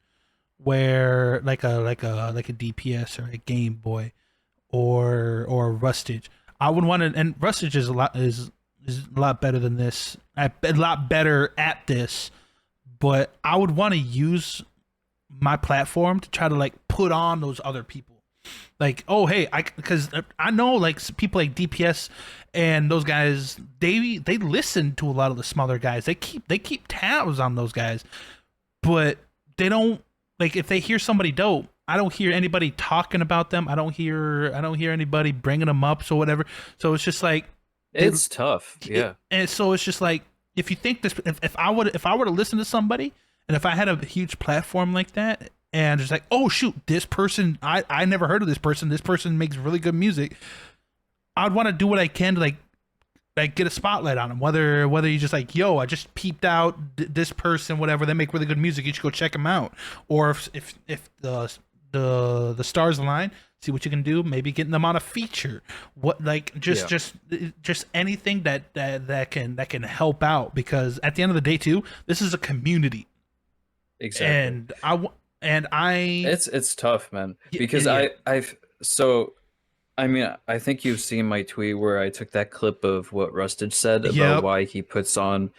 where like a DPS or a Game Boy or Rustage, I would want to. And Rustage is a lot better than this. A lot better at this, but I would want to use my platform to try to like put on those other people. Like, oh hey, because I know like people like DPS and those guys, they listen to a lot of the smaller guys. They keep tabs on those guys, but they don't, like, if they hear somebody dope, I don't hear anybody talking about them. I don't hear anybody bringing them up, so whatever. So it's just like It's tough. Yeah. and so it's just like, if you think this, if I were to listen to somebody, and if I had a huge platform like that, and just like, oh shoot, this person, I never heard of this person. This person makes really good music. I'd want to do what I can to like get a spotlight on them. Whether you just like, yo, I just peeped out this person, whatever. They make really good music. You should go check them out. Or if the stars align, see what you can do. Maybe getting them on a feature. What, like, just anything that can help out, because at the end of the day too, this is a community. Exactly. And I It's tough, man. Because yeah. I've so I mean, I think you've seen my tweet where I took that clip of what Rustage said about Yep. why he puts on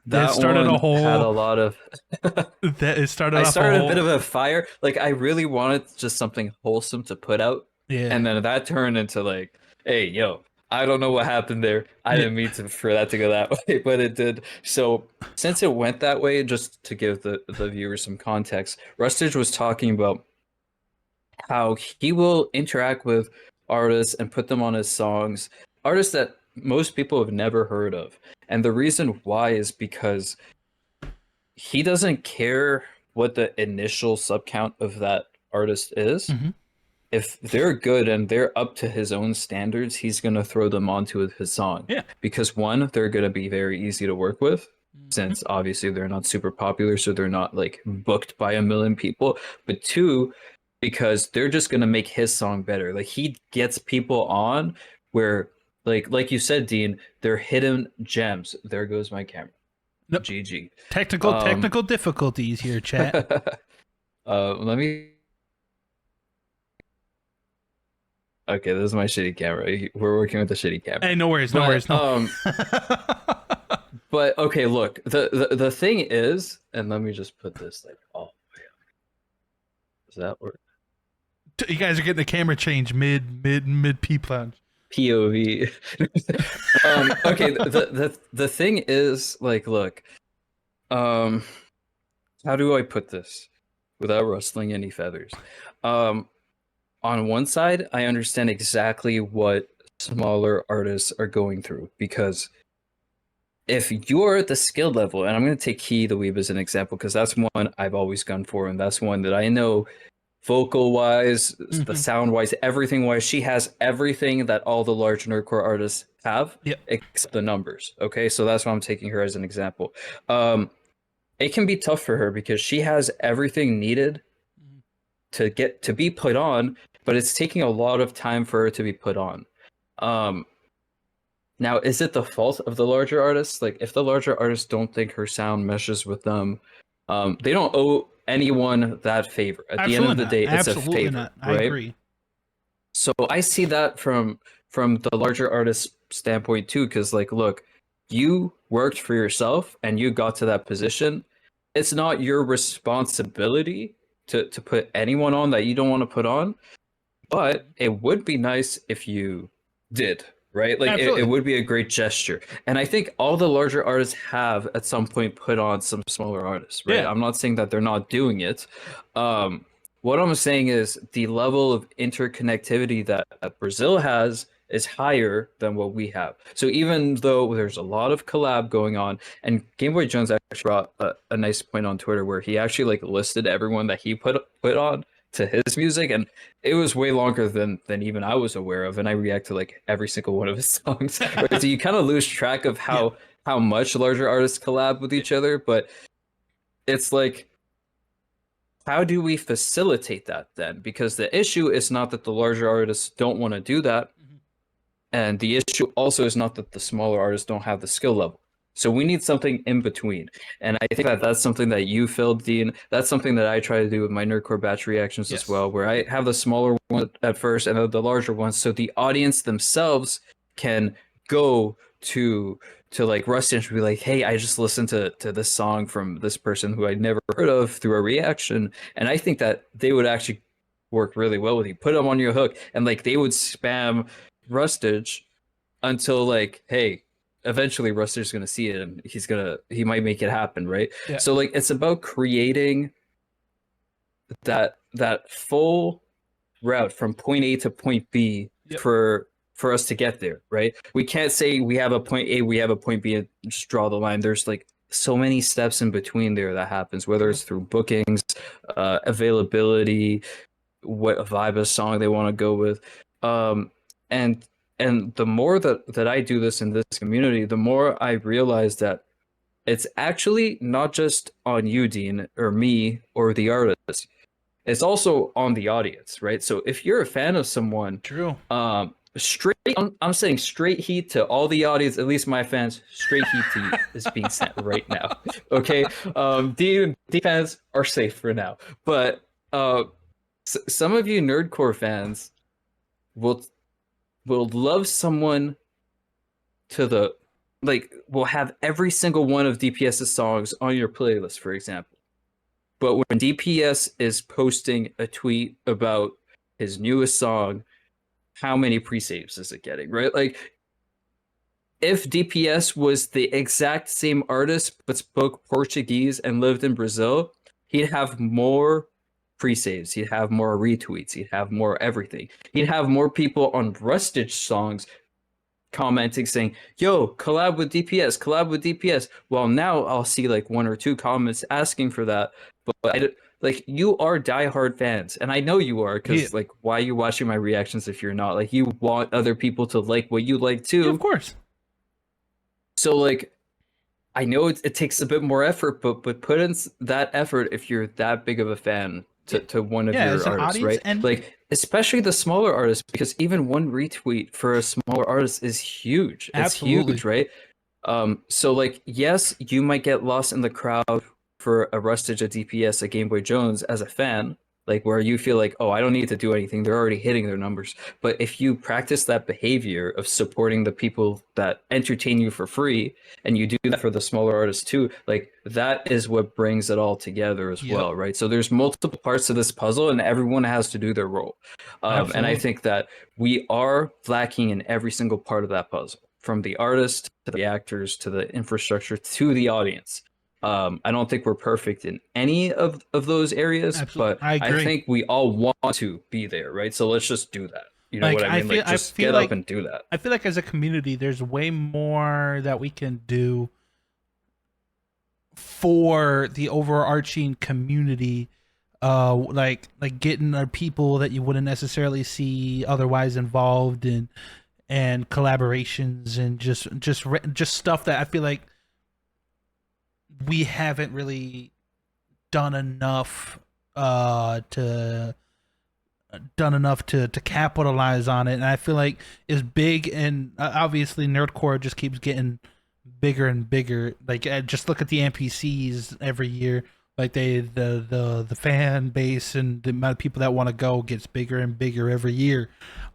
That that started a one had a whole lot of that it started I off a started a bit of whole a fire. Like I really wanted just something wholesome to put out, yeah. and then that turned into like, hey, yo, I don't know what happened there. I Yeah. didn't mean for that to go that way, but it did. So since it went that way, just to give the viewers some context, Rustage was talking about how he will interact with artists and put them on his songs, artists that most people have never heard of. And the reason why is because he doesn't care what the initial sub count of that artist is. Mhm. If they're good and they're up to his own standards, he's going to throw them onto his song. Yeah. Because one, they're going to be very easy to work with, Mhm. since obviously they're not super popular, so they're not like booked by a million people. But two, because they're just going to make his song better. Like he gets people on where, like you said, Dean, they're hidden gems. There goes my camera. No, GG. technical difficulties here, chat. Let me. Okay, this is my shitty camera. We're working with the shitty camera. Hey, no worries, no But worries, no. but okay, look. The thing is, and let me just put this like, oh, does that work? You guys are getting the camera change mid Peep Lounge. POV. Okay, the thing is, like, look, um, how do I put this without rustling any feathers? On one side, I understand exactly what smaller artists are going through, because if you're at the skill level, and I'm going to take Key the Weeb as an example because that's one I've always gone for, and that's one that I know vocal wise, the Mhm. sound wise, everything wise, she has everything that all the large nerdcore artists have, Yep. except the numbers. Okay, so that's why I'm taking her as an example. It can be tough for her because she has everything needed to get to be put on, but it's taking a lot of time for her to be put on. Now, is it the fault of the larger artists? Like, if the larger artists don't think her sound meshes with them, they don't owe anyone that favor. At the end of Absolutely the not. day, it's a Absolutely favor, not. I right? agree. So I see that from the larger artist standpoint too, because like, look, you worked for yourself and you got to that position, it's not your responsibility to put anyone on that you don't want to put on, but it would be nice if you did, right? Like it Absolutely. would be a great gesture. And I think all the larger artists have at some point put on some smaller artists, right? Yeah. I'm not saying that they're not doing it. Um, what I'm saying is the level of interconnectivity that Brazil has is higher than what we have. So even though there's a lot of collab going on, and Game Boy Jones actually brought a nice point on Twitter where he actually like listed everyone that he put on to his music, and it was way longer than even I was aware of, and I react to like every single one of his songs. Right? So you kind of lose track of Yeah. how much larger artists collab with each other, but it's like, how do we facilitate that then? Because the issue is not that the larger artists don't want to do that, Mhm. and the issue also is not that the smaller artists don't have the skill level. So we need something in between. And I think that that's something that you filled, Dean. That's something that I try to do with my Nerdcore batch reactions as Yes. well, where I have the smaller one at first and then the larger ones, so the audience themselves can go to like Rusty and be like, hey, I just listened to this song from this person who I'd never heard of through a reaction. And I think that they would actually work really well with you. Put them on your hook and like they would spam Rustage until like, hey, eventually Rustage's gonna see it and he might make it happen, right? Yeah. So like it's about creating that full route from point A to point B Yep. for us to get there, right? We can't say we have a point A, we have a point B, and just draw the line. There's like so many steps in between there that happens, whether True. it's through bookings, availability, what vibe of song they want to go with, um, and the more that I do this in this community, the more I realize that it's actually not just on you, Dean, or me, or the artist. It's also on the audience, right? So if you're a fan of someone, True. straight, I'm saying straight heat to all the audience, at least my fans, straight heat to you is being sent right now. Okay. D fans are safe for now. But some of you nerdcore fans will love someone to the like will have every single one of DPS's songs on your playlist, for example. But when DPS is posting a tweet about his newest song, how many pre-saves is it getting, right? Like, if DPS was the exact same artist but spoke Portuguese and lived in Brazil, he'd have more pre-saves, he'd have more retweets, he'd have more everything. He'd have more people on Rustage songs commenting saying, yo, collab with DPS, collab with DPS. Well, now I'll see like one or two comments asking for that. But like, you are diehard fans, and I know you are, Yeah. because like, why are you watching my reactions if you're not? Like, you want other people to like what you like Yeah, of too. course. So like, I know it takes a bit more effort, but put in that effort if you're that big of a fan Yeah. to one of Yeah, your as an artists, audience, right? and Like especially the smaller artists, because even one retweet for a smaller artist is huge. It's absolutely. huge, right? So like, yes, you might get lost in the crowd for a Rustage, a DPS, a Game Boy Jones as a fan, like where you feel like, oh, I don't need to do anything. They're already hitting their numbers. But if you practice that behavior of supporting the people that entertain you for free, and you do that for the smaller artists too, like that is what brings it all together as Yep. well, right? So there's multiple parts to this puzzle, and everyone has to do their role. And I Absolutely. think that we are lacking in every single part of that puzzle, from the artist to the actors to the infrastructure to the audience. I don't think we're perfect in any of those areas, Absolutely. but I I agree. think we all want to be there, right? So let's just do that. You know Like what I mean? Like just get up and do that. I feel like as a community there's way more that we can do for the overarching community, like getting people that you wouldn't necessarily see otherwise involved in, and collaborations, and just stuff that I feel like we haven't really done enough to to capitalize on it. And I feel like it's big, and obviously Nerdcore just keeps getting bigger and bigger. Like just look at the NPCs every year. Like the fan base and the amount of people that want to go gets bigger and bigger every year.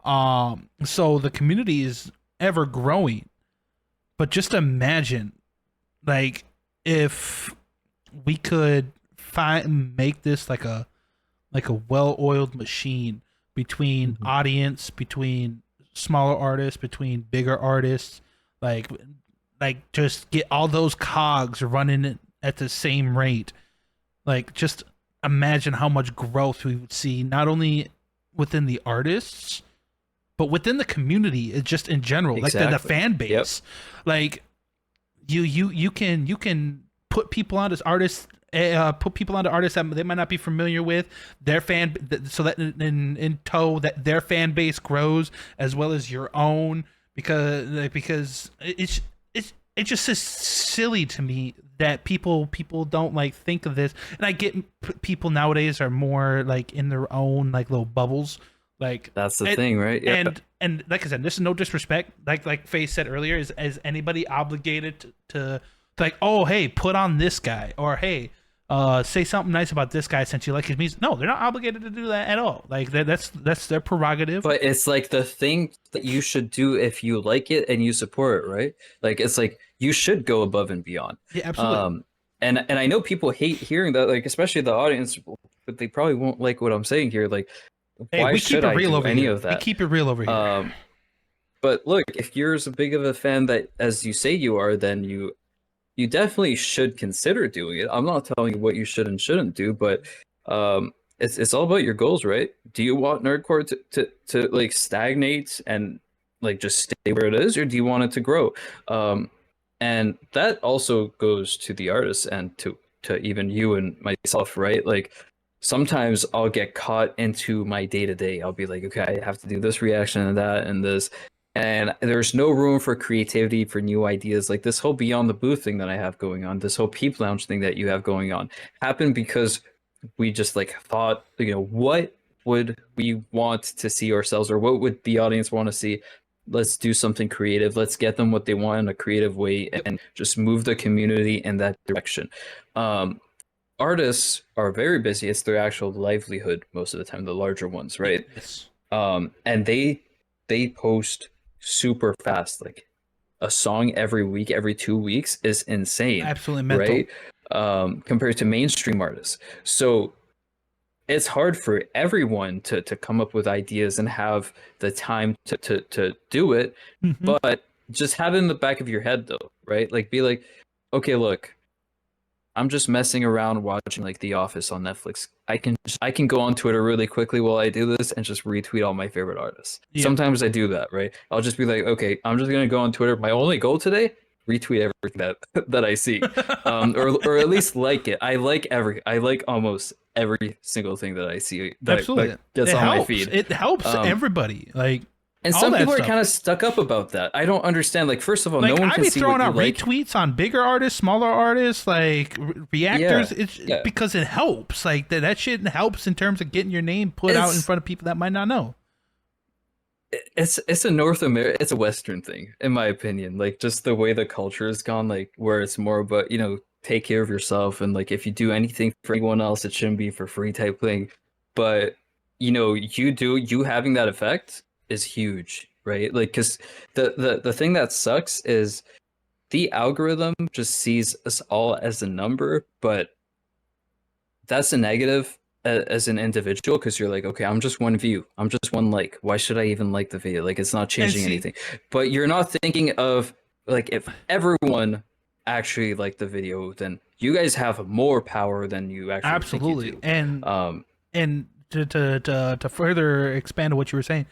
So the community is ever growing. But just imagine, like, if we could make this like a well-oiled machine between Mhm. audience, between smaller artists, between bigger artists, like just get all those cogs running at the same rate. Like just imagine how much growth we would see not only within the artists but within the community, just in general, like the Exactly. fan Yep. base. Like you can put people on as artists, put people onto artists that they might not be familiar with their fan, so that in tow that their fan base grows as well as your own, because it's just so silly to me that people don't like think of this. And I get people nowadays are more like in their own like little bubbles, like That's the it, thing, right? Yeah. and like I said, this is no disrespect. Like Faye said earlier, is anybody obligated to like, oh hey, put on this guy, or hey, say something nice about this guy since you like his music? No, they're not obligated to do that at all. Like that's their prerogative. But it's like the thing that you should do if you like it and you support it, right? Like it's like you should go above and beyond. Yeah, absolutely. Um, and I know people hate hearing that, like especially the audience, but they probably won't like what I'm saying here. Like, Hey, why we keep should it I real do over any here. of We that? keep it real over here. Um, but look, if you're as big of a fan that as you say you are, then you definitely should consider doing it. I'm not telling you what you should and shouldn't do, but it's all about your goals, right? Do you want Nerdcore to like stagnate and like just stay where it is, or do you want it to grow? And that also goes to the artists and to even you and myself, right? Like sometimes I'll get caught into my day to day. I'll be like, okay, I have to do this reaction and that and this, and there's no room for creativity for new ideas. Like this whole Beyond the Booth thing that I have going on, this whole Peep Lounge thing that you have going on, happened because we just like thought, what would we want to see ourselves, or what would the audience want to see? Let's do something creative. Let's get them what they want in a creative way, and just move the community in that direction. Um, Artists are very busy. It's their actual livelihood most of the time, the larger ones, right? Yes, And they post super fast. Like a song every week, every 2 weeks is insane, absolutely mental. right? Compared to mainstream artists. So it's hard for everyone to come up with ideas and have the time to do it. Hmm. But just have it in the back of your head though, right? Like be like, okay, look, I'm just messing around watching like The Office on Netflix. I can go on Twitter really quickly while I do this and just retweet all my favorite artists. Yep, Sometimes I do that, right? I'll just be like, okay, I'm just gonna go on Twitter. My only goal today, retweet everything that that I see, or at least like it. I like almost every single thing that I see that absolutely. gets It on my helps. feed. It helps Um, everybody. Like and all some that people are stuff. kind of stuck up about that. I don't understand. Like, first of all, no Like one I can be see what throwing you out like. retweets on bigger artists, smaller artists, like reactors. Yeah, It's yeah. because it helps. Like that shit helps in terms of getting your name put out in It's front of people that might not know. it's a it's a Western thing, in my opinion. Like just the way the culture has gone, like where it's more about, take care of yourself, and like if you do anything for anyone else, it shouldn't be for free type thing. But you having that effect is huge, right? Like because the thing that sucks is the algorithm just sees us all as a number, but that's a negative as an individual, because you're like, okay, I'm just one view, I'm just one like, why should I even like the video? Like it's not And changing see, anything. But you're not thinking of like, if everyone actually liked the video, then you guys have more power than you actually think you absolutely, do. and um and to further expand on what you were saying,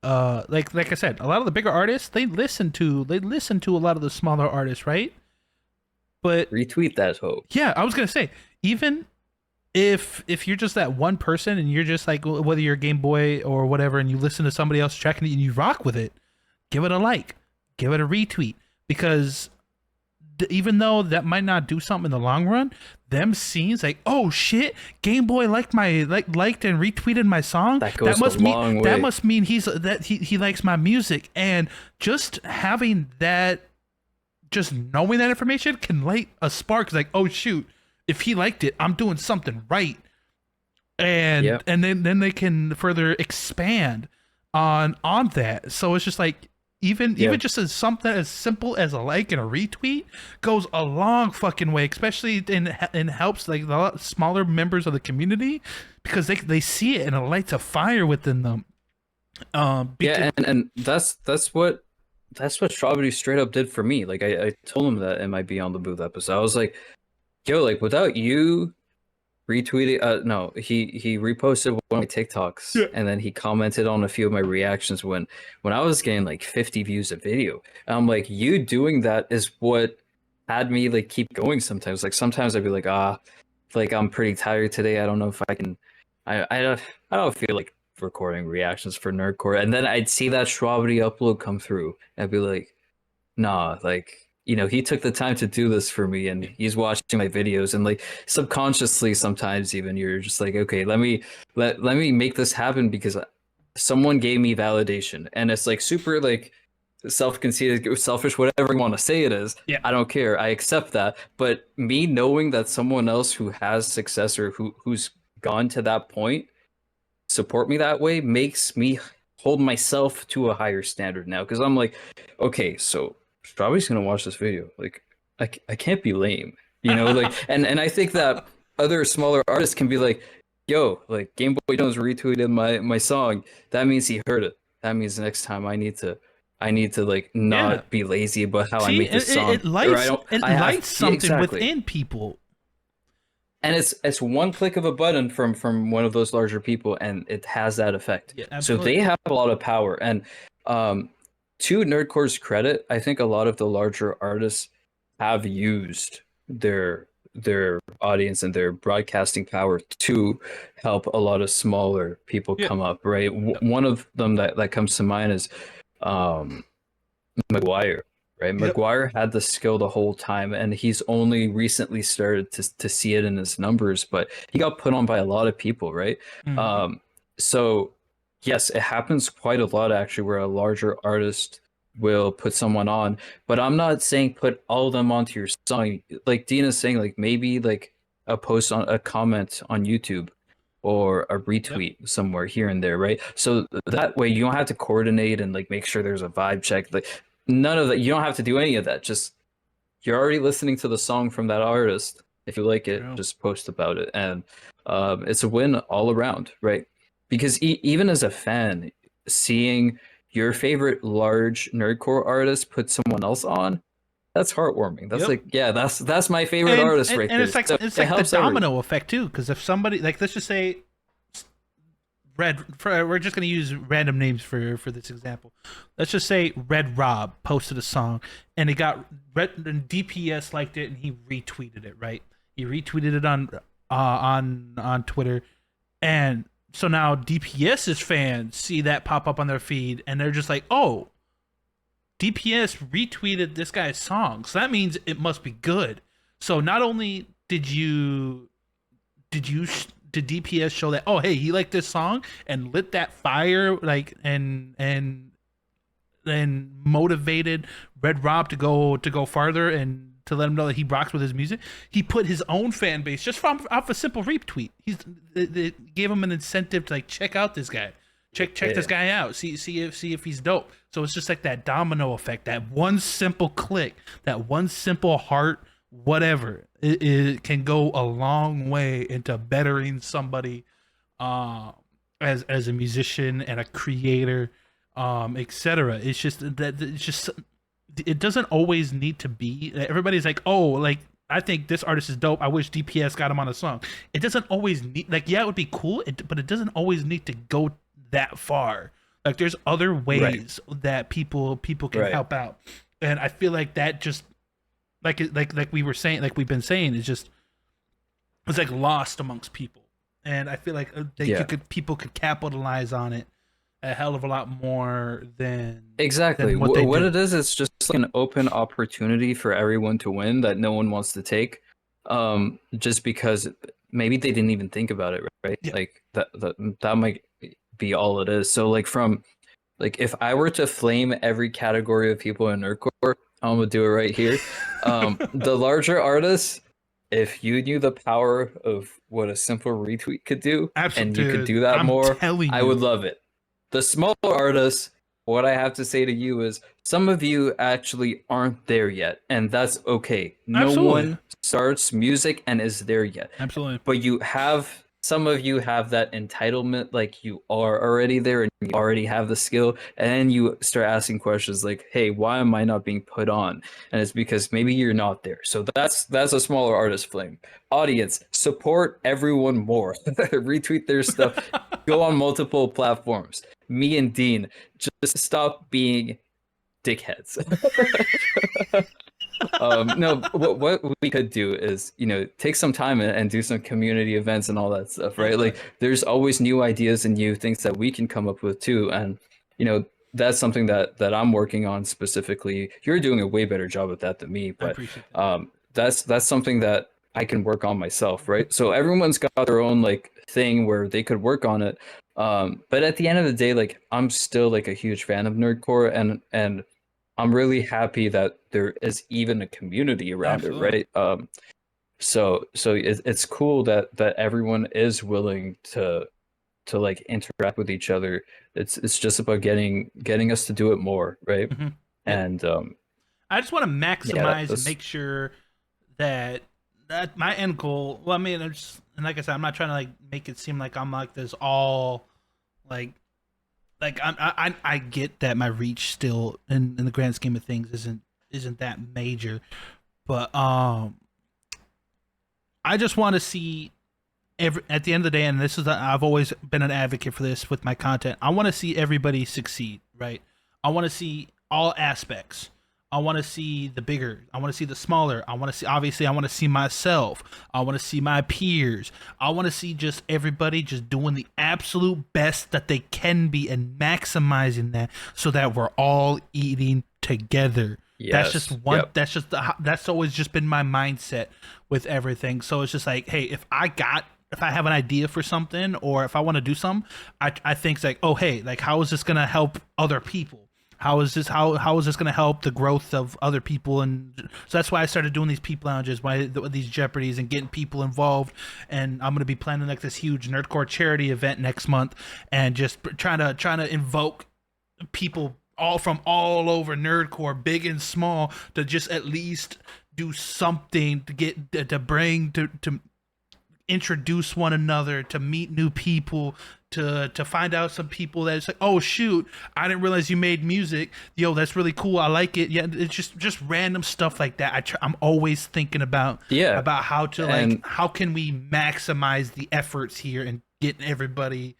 like I said, a lot of the bigger artists they listen to a lot of the smaller artists, right? But Retweet that hope. yeah, I was gonna say, even if you're just that one person and you're just like, whether you're a Game Boy or whatever, and you listen to somebody else tracking it and you rock with it, give it a like, give it a retweet, because even though that might not do something in the long run, them scenes like, oh shit, Game Boy liked liked and retweeted my song. That goes a long that way. must mean he likes my music, and just having that, just knowing that information can light a spark. It's like, oh shoot, if he liked it, I'm doing something right, and Yep. then they can further expand on that. So it's just like, Even Yeah. just as something as simple as a like and a retweet goes a long fucking way, especially in helps like the lot smaller members of the community because they see it and it lights a fire within them. Because Yeah, and that's what Strawberry straight up did for me. Like I told him that in my Beyond the Booth episode. I was like, yo, like without you retweeting, no, he reposted one of my TikToks yeah, and then he commented on a few of my reactions when I was getting like 50 views a video. And I'm like, you doing that is what had me like keep going sometimes. Like sometimes I'd be like, like I'm pretty tired today. I don't know if I can. I don't feel like recording reactions for Nerdcore. And then I'd see that Strawberry upload come through, and I'd be like, nah, like he took the time to do this for me, and he's watching my videos, and like subconsciously, sometimes even you're just like, okay, let me make this happen because someone gave me validation, and it's like super like self-conceited, selfish, whatever you want to say it is. yeah, I don't care. I accept that. But me knowing that someone else who has success or who's gone to that point support me that way makes me hold myself to a higher standard now. Because I'm like, okay, so Strawberry's gonna watch this video. Like, I can't be lame, Like, and I think that other smaller artists can be like, yo, like Game Boy Jones retweeted my song. That means he heard it. That means next time I need to like yeah. not be lazy about how I See, make this song, or I don't. it I have, lights yeah, something exactly. within people. And it's one click of a button from one of those larger people, and it has that effect. Yeah, So absolutely. they have a lot of power. And um, to Nerdcore's credit, I think a lot of the larger artists have used their audience and their broadcasting power to help a lot of smaller people Yeah, come up. Right, one of them that comes to mind is um, McGuire, right? yep. McGuire had the skill the whole time, and he's only recently started to see it in his numbers, but he got put on by a lot of people, right? Mhm. Um, so yes, it happens quite a lot actually, where a larger artist will put someone on, but I'm not saying put all of them onto your song. Like Dina's saying, like maybe like a post on a comment on YouTube or a Yep. retweet somewhere here and there, right? So that way you don't have to coordinate and like make sure there's a vibe check. Like none of that. You don't have to do any of that. Just you're already listening to the song from that artist. If you like it, True. just post about it, and it's a win all around, right? Because even as a fan, seeing your favorite large nerdcore artist put someone else on, that's heartwarming. That's Yep. like, yeah, that's my favorite artist right And there. So it's it like the helps everyone. domino effect too, because if somebody like let's just say we're just gonna use random names for this example. Let's just say Red Rob posted a song and it got and DPS liked it and he retweeted it. Right, he retweeted it on Twitter, and so now DPS's fans see that pop up on their feed and they're just like, oh, DPS retweeted this guy's song, so that means it must be good. So not only did you did DPS show that, oh hey, he liked this song and lit that fire like and motivated Red Rob to go farther and to let him know that he rocks with his music. He put his own fan base just from off a simple retweet. It gave him an incentive to like check out this guy, check this Yeah, guy out, see if he's dope. So it's just like that domino effect, that one simple click, that one simple heart, whatever. It can go a long way into bettering somebody, uh, as a musician and a creator, etc. It's just that it's just it doesn't always need to be. Everybody's like, oh, like I think this artist is dope. I wish DPS got him on a song. It doesn't always need like yeah, it would be cool, but it doesn't always need to go that far. Like there's other right, ways that people can right. help out, and I feel like that just like we were saying, like we've been saying, is just it's like lost amongst people, and I feel like Yeah. people could capitalize on it a hell of a lot more Exactly. than what they What do. it is, it's just like an open opportunity for everyone to win that no one wants to take. Just because maybe they didn't even think about it, right? Yeah, Like that might be all it is. So like from like if I were to flame every category of people in Nerdcore, I'm gonna do it right here. The larger artists, if you knew the power of what a simple retweet could do, and absolutely, you could dude. do that I'm more, telling I would you. love it. The smaller artists, what I have to say to you is some of you actually aren't there yet, and that's okay. No Absolutely. one starts music and is there yet. Absolutely. But you have some of you have that entitlement, like you are already there and you already have the skill, and then you start asking questions like, "Hey, why am I not being put on?" And it's because maybe you're not there. So that's a smaller artist flame. Audience, support everyone more. Retweet their stuff. Go on multiple platforms. Me and Dean, just stop being dickheads. No, what we could do is, take some time and do some community events and all that stuff, right? Okay. Like, there's always new ideas and new things that we can come up with too, and you know, that's something that I'm working on specifically. You're doing a way better job at that than me, I but appreciate that. that's something that I can work on myself, right? So everyone's got their own like thing where they could work on it. But at the end of the day, like I'm still like a huge fan of Nerdcore, and I'm really happy that there is even a community around it, Absolutely. right? So it's cool that everyone is willing to like interact with each other. It's just about getting us to do it more, right? Hmm. Yep. And I just want to yeah, maximize and that's make sure that my end goal. Well, I mean, and like I said, I'm not trying to like make it seem like I'm like this all like I get that my reach still in the grand scheme of things isn't that major, but I just want to see at the end of the day, and I've always been an advocate for this with my content. I want to see everybody succeed, right? I want to see all aspects. I want to see the bigger. I want to see the smaller. I want to see, obviously, I want to see myself. I want to see my peers. I want to see just everybody just doing the absolute best that they can be and maximizing that so that we're all eating together. That's just yes, one. yep, That's always just been my mindset with everything. So it's just like, hey, if I have an idea for something or if I want to do something, I think it's like, oh hey, like how is this gonna help other people? How is this gonna help the growth of other people? And so that's why I started doing these Peep Lounges, these Jeopardies, and getting people involved. And I'm gonna be planning like this huge Nerdcore charity event next month, and just trying to invoke people all over Nerdcore, big and small, to just at least do something to get to bring to introduce one another, to meet new people, to find out some people that it's like, oh shoot, I didn't realize you made music. Yo, that's really cool. I like it. Yeah, it's just random stuff like that. I'm always thinking yeah, about how to like and how can we maximize the efforts here and get everybody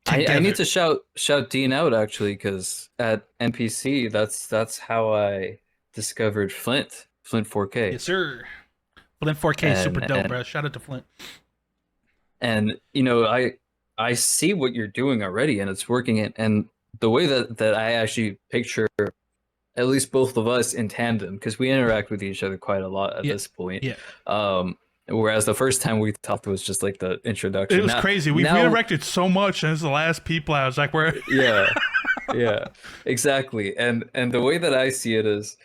I need together. to shout Dean out actually because at NPC that's how I discovered Flint 4K, Yes, sir. Flint 4K is super and dope, bro. Shout out to Flint. I see what you're doing already, and it's working. And the way that I actually picture at least both of us in tandem, because we interact with each other quite a lot at Yeah, this point. yeah. Whereas the first time we talked was just like the It introduction. was Now, crazy. We've now, redirected so much since the last people. I was like, we're yeah, yeah, exactly. And the way that I see it is,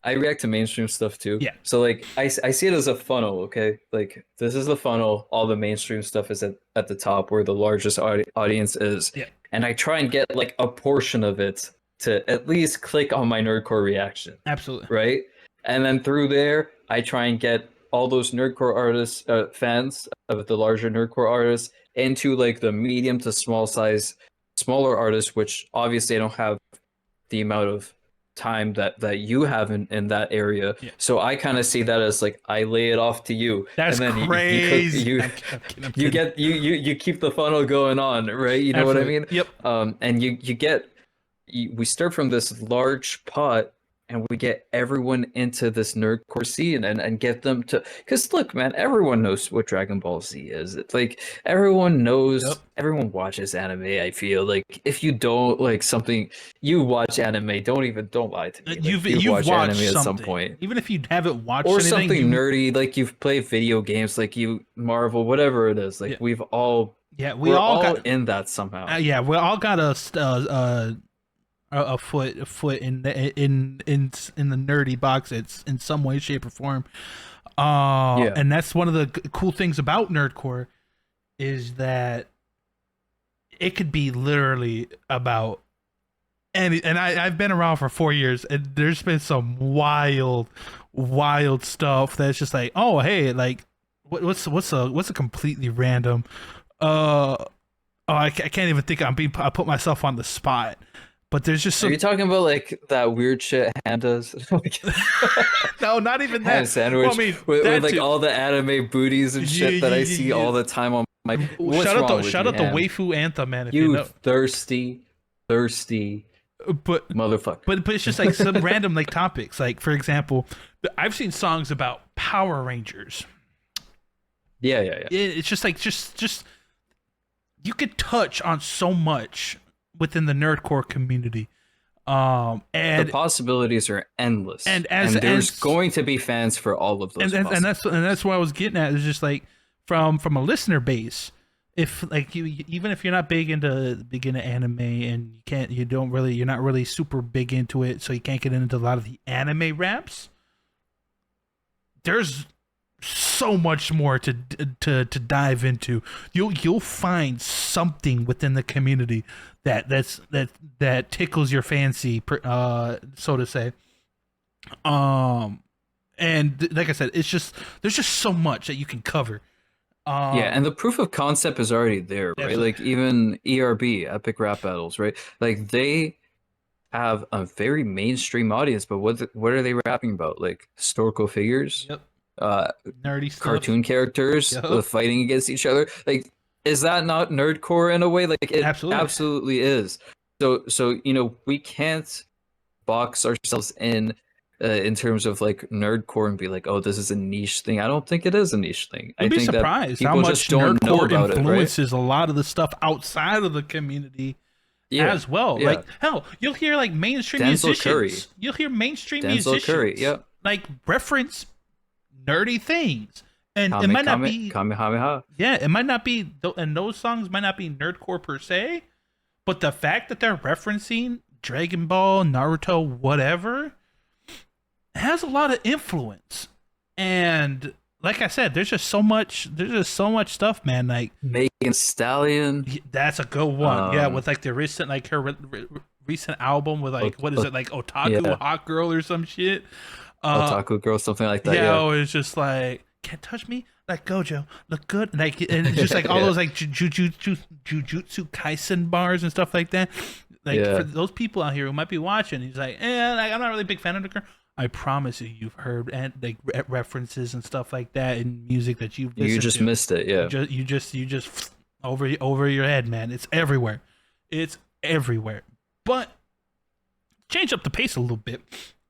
I react to mainstream stuff too. yeah, So like I see it as a funnel, okay? Like this is the funnel, all the mainstream stuff is at the top where the largest audience is. yeah, And I try and get like a portion of it to at least click on my nerdcore reaction, absolutely. right? And then through there, I try and get all those nerdcore artists, fans of the larger nerdcore artists into like the medium to smaller artists, which obviously I don't have the amount of time that you have in that area. Yeah, So I kind of see that as like I lay it off to you, that's and then you cook crazy. you I'm kidding. I'm you kidding. get you keep the funnel going on, right? You know what I Absolutely. mean? Yep. And we start from this large pot and we get everyone into this nerdcore scene and get them to, because look man, everyone knows what Dragon Ball Z is. It's like everyone Yep. knows, everyone watches anime. I feel like if you don't like something, you watch anime, don't lie to me, like you've You've watched anime watched at some something, point, even if you haven't watched or anything. something You nerdy, like you've played video games, like you Marvel, whatever it is, like yeah, yeah. We we're all all got in that somehow. yeah. We all got a foot in in the nerdy box. It's in some way, shape, or form. Yeah, And that's one of the cool things about Nerdcore is that it could be literally about and I've been around for 4 years, and there's been some wild stuff that's just like, oh hey, like what's a completely random, uh oh I can't even think. I put myself on the spot, but there's just Are some. you talking about like that weird shit Han does? No, not even Ham that. sandwich Well, I mean with that like too. all the anime booties and Yeah, shit that I yeah, see yeah, all the time on my. yeah. What's wrong with Shout you, out the Ham? waifu anthem, man. If you You know, thirsty but motherfucker. but it's just like some random like topics. Like for example, I've seen songs about Power Rangers. Yeah. It's just like just you could touch on so much within the nerdcore community. The And possibilities are endless, and and there's going to be fans for all of those. and that's what I was getting at. Is just like from a listener base. If like even if you're not big into anime and you're not really super big into it, so you can't get into a lot of the anime raps. There's so much more to dive into. You'll find something within the community that tickles your fancy, so to say. And like I said, there's just so much that you can cover. Yeah, and the proof of concept is already there, right? Absolutely. Like even ERB, Epic Rap Battles, right? Like they have a very mainstream audience, but what are they rapping about? Like historical figures, Yep. uh, Nerdy stuff. cartoon characters, Yep. fighting against each other. Like, is that not nerdcore in a way? Like it Absolutely. is. So we can't box ourselves in terms of like nerdcore and be like, oh, this is a niche thing. I don't think it is a niche thing. You'd I be think that surprised how people much just don't know nerdcore about it, right? influences a lot of the stuff outside of the community Yeah, as well. yeah. Like hell, you'll hear like mainstream Denzel musicians. Curry. You'll hear mainstream Denzel musicians Curry, yeah. like reference nerdy things, and it might not be. Kamehameha. Yeah, it might not be, and those songs might not be nerdcore per se, but the fact that they're referencing Dragon Ball, Naruto, whatever, has a lot of influence. And like I said, there's just so much stuff, man. Like Megan Stallion. that's a good one. Yeah, with like the recent, like her recent album with like what is it, like Otaku yeah. Hot Girl or some shit. Otaku Girl, something like that. Yeah, Yeah. oh, it's just like can't touch me like Gojo, look good, like, and it's just like all Yeah. those like Jujutsu Kaisen bars and stuff like that. Like Yeah. for those people out here who might be watching, he's like, like I'm not really a big fan of the girl. I promise you've heard and like references and stuff like that in music that you've listened You just to. missed it. Yeah. You just over your head, man. It's everywhere. It's everywhere. But change up the pace a little bit.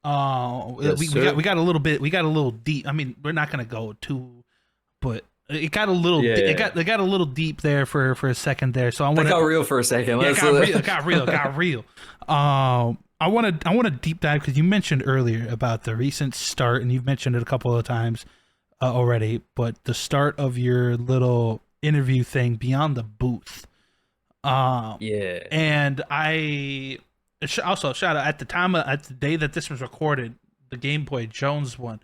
Yes, We got a little deep. I mean, we're not gonna go too, but it got a little. Yeah, it got a little deep there for a second there. So I want That to. got real for a second. Yeah, Let's- it got real. I want to deep dive because you mentioned earlier about the recent start, and you've mentioned it a couple of times already. But the start of your little interview thing beyond the booth. Yeah. And I also shout out at the day that this was recorded, the Game Boy Jones one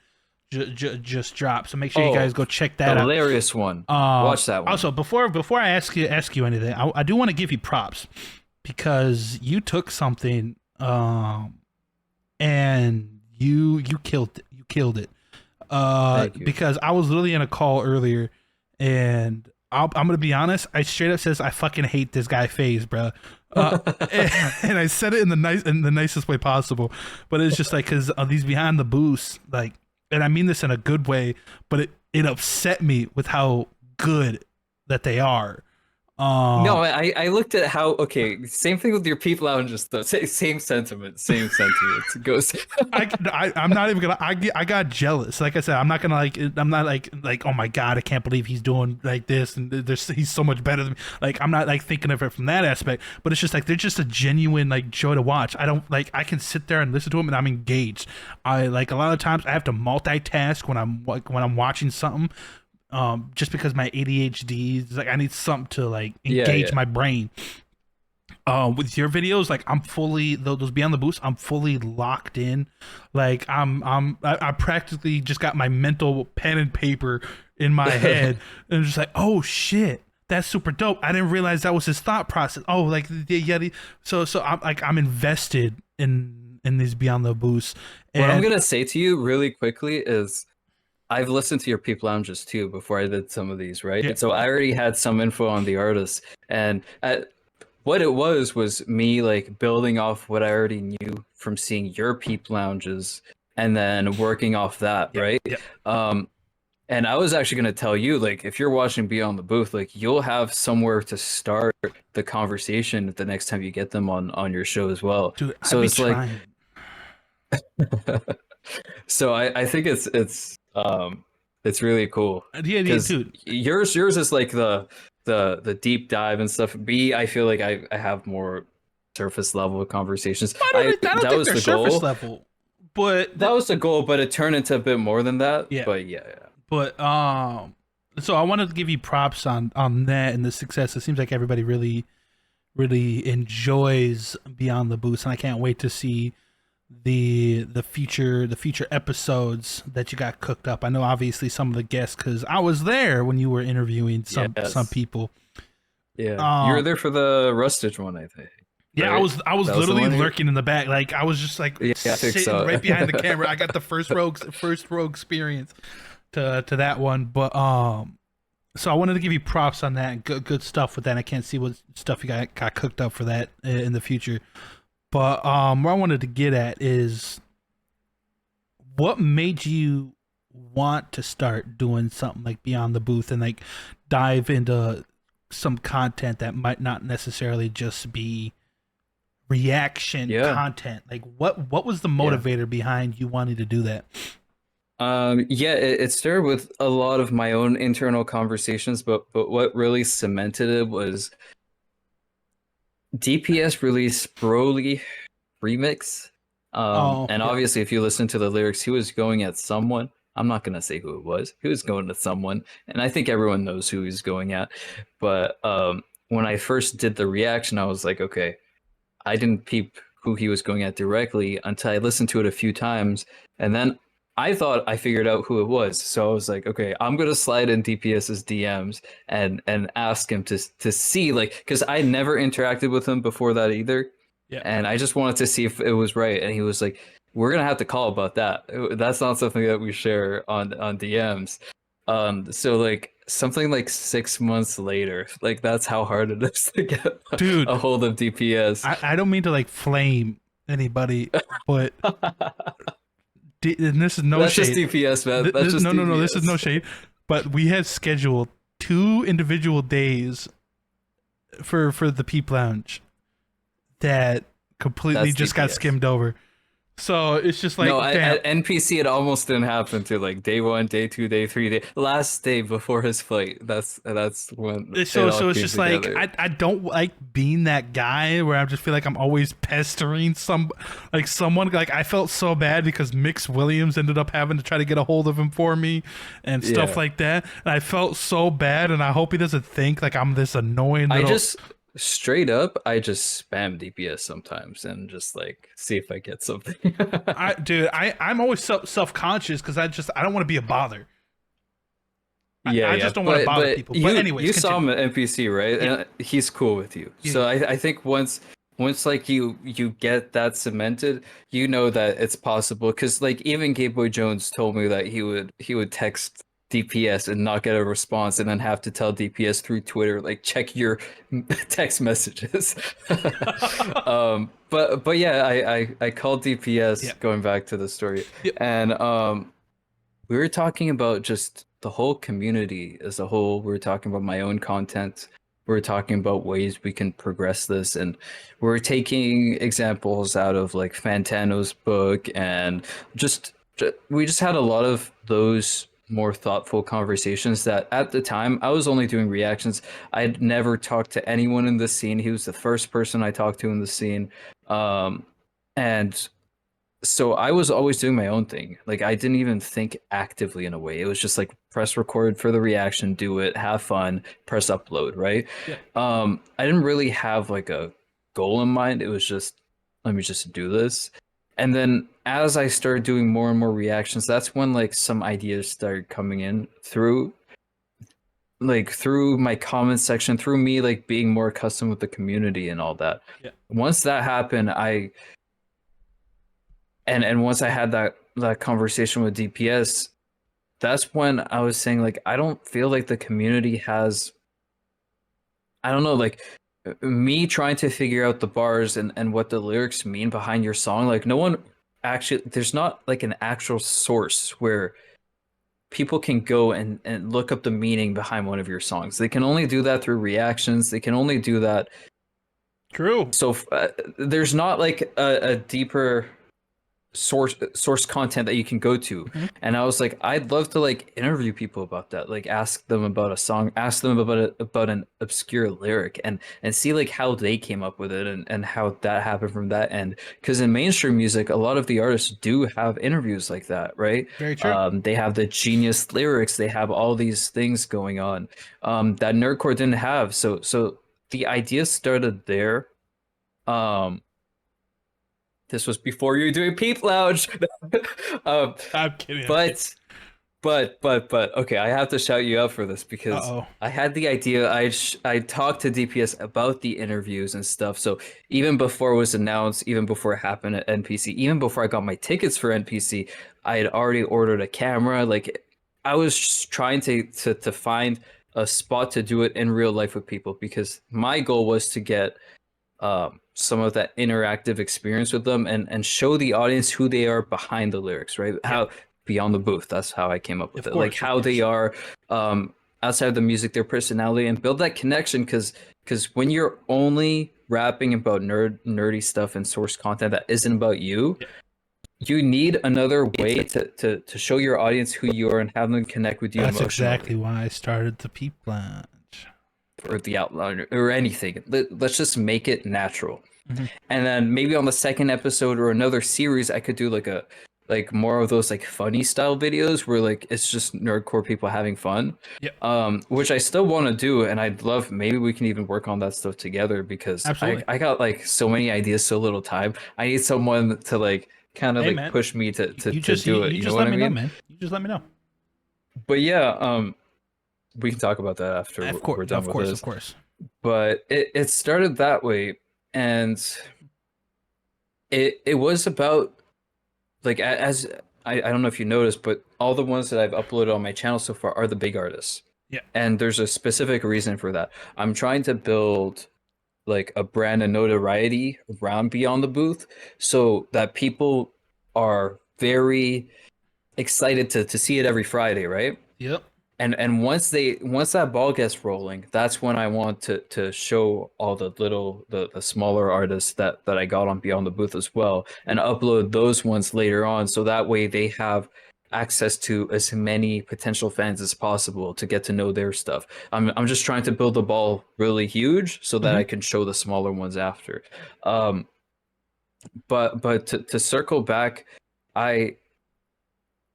just dropped. So make sure you guys go check that out. Hilarious one. Watch that one. Also, before I ask you anything, I do want to give you props because you took something and you killed it. You killed it. Thank you. Because I was literally in a call earlier, and I'm gonna be honest. I straight up says I fucking hate this guy xFayze, bro. And I said it in the nicest way possible, but it's just like because these behind the booths, like, and I mean this in a good way, but it upset me with how good that they are. No, I looked at how. Okay, same thing with your Peep Lounges though. Same sentiment. Same sentiment. It goes. I'm not even gonna. I got jealous. Like I said, I'm not gonna like. I'm not like oh my god, I can't believe he's doing like this and he's so much better than me. Like I'm not like thinking of it from that aspect. But it's just like they're just a genuine like joy to watch. I don't like. I can sit there and listen to him and I'm engaged. I like a lot of times I have to multitask when I'm watching something. Just because my ADHD is like I need something to like engage my brain. With your videos, like I'm fully those Beyond the Boost, I'm fully locked in. Like I practically just got my mental pen and paper in my head, and I'm just like, oh shit, that's super dope. I didn't realize that was his thought process. Oh, like so I'm invested in these Beyond the Boost. What I'm And gonna say to you really quickly is I've listened to your Peep Lounges too before I did some of these, yeah, right? So I already had some info on the artist, and what it was me like building off what I already knew from seeing your Peep Lounges, and then working off that, yeah, right? yeah. Um, and I was actually gonna tell you, like, if you're watching Beyond the Booth, like, you'll have somewhere to start the conversation the next time you get them on your show as well. Dude, I'd So be it's like, trying. so I think it's really cool Yeah, yeah, because dude. yours is like the deep dive and stuff. B, I feel like I have more surface level conversations. I don't That think was they're the surface goal. level, but That was the goal, but it turned into a bit more than that. yeah, But yeah. but so I wanted to give you props on that and the success. It seems like everybody really enjoys Beyond the Boost, and I can't wait to see the future episodes that you got cooked up. I know obviously some of the guests because I was there when you were interviewing some Yes. people. Yeah. You were Um, there for the Rustage one, I think. yeah, I Right? was That was the literally one you. lurking in the back, like I was just like Yeah, I think sitting so. right behind the camera. I got the first row experience to that one, but so I wanted to give you props on that. Good stuff with that. I can't see what stuff you got cooked up for that in the future. But where I wanted to get at is what made you want to start doing something like Beyond the Booth and like dive into some content that might not necessarily just be reaction Yeah. content. Like what was the Yeah. motivator behind you wanting to do that? Yeah, it started with a lot of my own internal conversations, but what really cemented it was DPS released Broly remix. Oh, And yeah. obviously, if you listen to the lyrics, he was going at someone. I'm not gonna say who it was. He was going to someone, and I think everyone knows who he's going at. But when I first did the reaction, I was like, okay, I didn't peep who he was going at directly until I listened to it a few times, and then I thought I figured out who it was. So I was like, okay, I'm gonna slide in DPS's DMs and ask him to see, like, because I never interacted with him before that either, Yeah. and I just wanted to see if it was right. And he was like, "We're gonna have to call about that. That's not something that we share on DMs." So like something like 6 months later, like that's how hard it is to get Dude, a hold of DPS. I don't mean to like flame anybody, but and this is no That's just shade. DPS, man. That's just No, this is no DPS. shade. But we had scheduled two individual days for the Peep Lounge that completely That's just got DPS. skimmed over. So it's just No, like, damn. at NPC it almost didn't happen to like day one, day two, day three, day last day before his flight. That's when it all So it's came just like together. I don't like being that guy where I just feel like I'm always pestering someone. Like I felt so bad because Mix Williams ended up having to try to get a hold of him for me and stuff Yeah. like that. And I felt so bad, and I hope he doesn't think like I'm this annoying I little. just straight up, I just spam DPS sometimes and just like see if I get something. I'm always self conscious because I don't want to be a bother. Yeah, I yeah, just don't want to bother but people. But anyways, you saw continue. him at NPC, right? Yeah, And he's cool with you. yeah, So I think once like you get that cemented, you know that it's possible. Because like even Game Boy Jones told me that he would text DPS and not get a response, and then have to tell DPS through Twitter like check your text messages. But yeah, I called DPS yeah, going back to the story, yeah, and we were talking about just the whole community as a whole. We were talking about my own content. We were talking about ways we can progress this, and we were taking examples out of like Fantano's book, and we just had a lot of those more thoughtful conversations that at the time I was only doing reactions. I'd never talked to anyone in the scene. He was the first person I talked to in the scene. Um, and so I was always doing my own thing. Like I didn't even think actively in a way. It was just like press record for the reaction, do it, have fun, press upload, right? yeah. I didn't really have like a goal in mind. It was just let me just do this. And then as I started doing more and more reactions, that's when like some ideas started coming in through like through my comment section, through me like being more accustomed with the community and all that. Yeah. Once that happened, and once I had that conversation with DPS, that's when I was saying like I don't feel like the community has, I don't know, like me trying to figure out the bars and what the lyrics mean behind your song, like no one actually, there's not like an actual source where people can go and look up the meaning behind one of your songs. They can only do that through reactions. They can only do that. True. So there's not like a deeper source content that you can go to. Mhm. And I was like, I'd love to like interview people about that, like ask them about a song, ask them about an obscure lyric, and see like how they came up with it, and how that happened from that end. Because in mainstream music, a lot of the artists do have interviews like that, right? Very true. They have the genius lyrics, they have all these things going on, that Nerdcore didn't have. So the idea started there. um this was before you were doing Peep Lounge. um, I'm kidding. I'm kidding. but but okay, I have to shout you out for this Uh because oh. I had the idea. I talked to DPS about the interviews and stuff. So even before it was announced, even before it happened at NPC, even before I got my tickets for NPC, I had already ordered a camera. Like I was just trying to find a spot to do it in real life with people, because my goal was to get some of that interactive experience with them, and show the audience who they are behind the lyrics, right? Yeah. How beyond the booth, that's how I came up with Of it. Like course. Of how they course. are outside of the music, their personality, and build that connection. Because when you're only rapping about nerdy stuff and source content that isn't about you, Yeah. you need another way to show your audience who you are and have them connect with you That's exactly emotionally, why I started the Peep Lounge. or the outline or anything. Let's just make it natural. Mhm. And then maybe on the second episode or another series, I could do like more of those like funny style videos where like it's just nerdcore people having fun. Yep. Which I still want to do, and I'd love, maybe we can even work on that stuff together, because Absolutely. I got like so many ideas, so little time. I need someone to like kind of Hey like man, push me to you to just you, do it. you You know just what let I me know, mean? man. You just let me know. But yeah, we can talk about that after Of course. we're done Of with course. Of this. course. But it started that way, and it was about like as I don't know if you noticed, but all the ones that I've uploaded on my channel so far are the big artists. Yeah. And there's a specific reason for that. I'm trying to build like a brand and notoriety around Beyond the Booth, so that people are very excited to see it every Friday, right? Yep. And once that ball gets rolling, that's when I want to show all the smaller artists that I got on Beyond the Booth as well, and upload those ones later on, so that way they have access to as many potential fans as possible to get to know their stuff. I'm just trying to build the ball really huge so that Hmm. I can show the smaller ones after. Um, but to circle back, I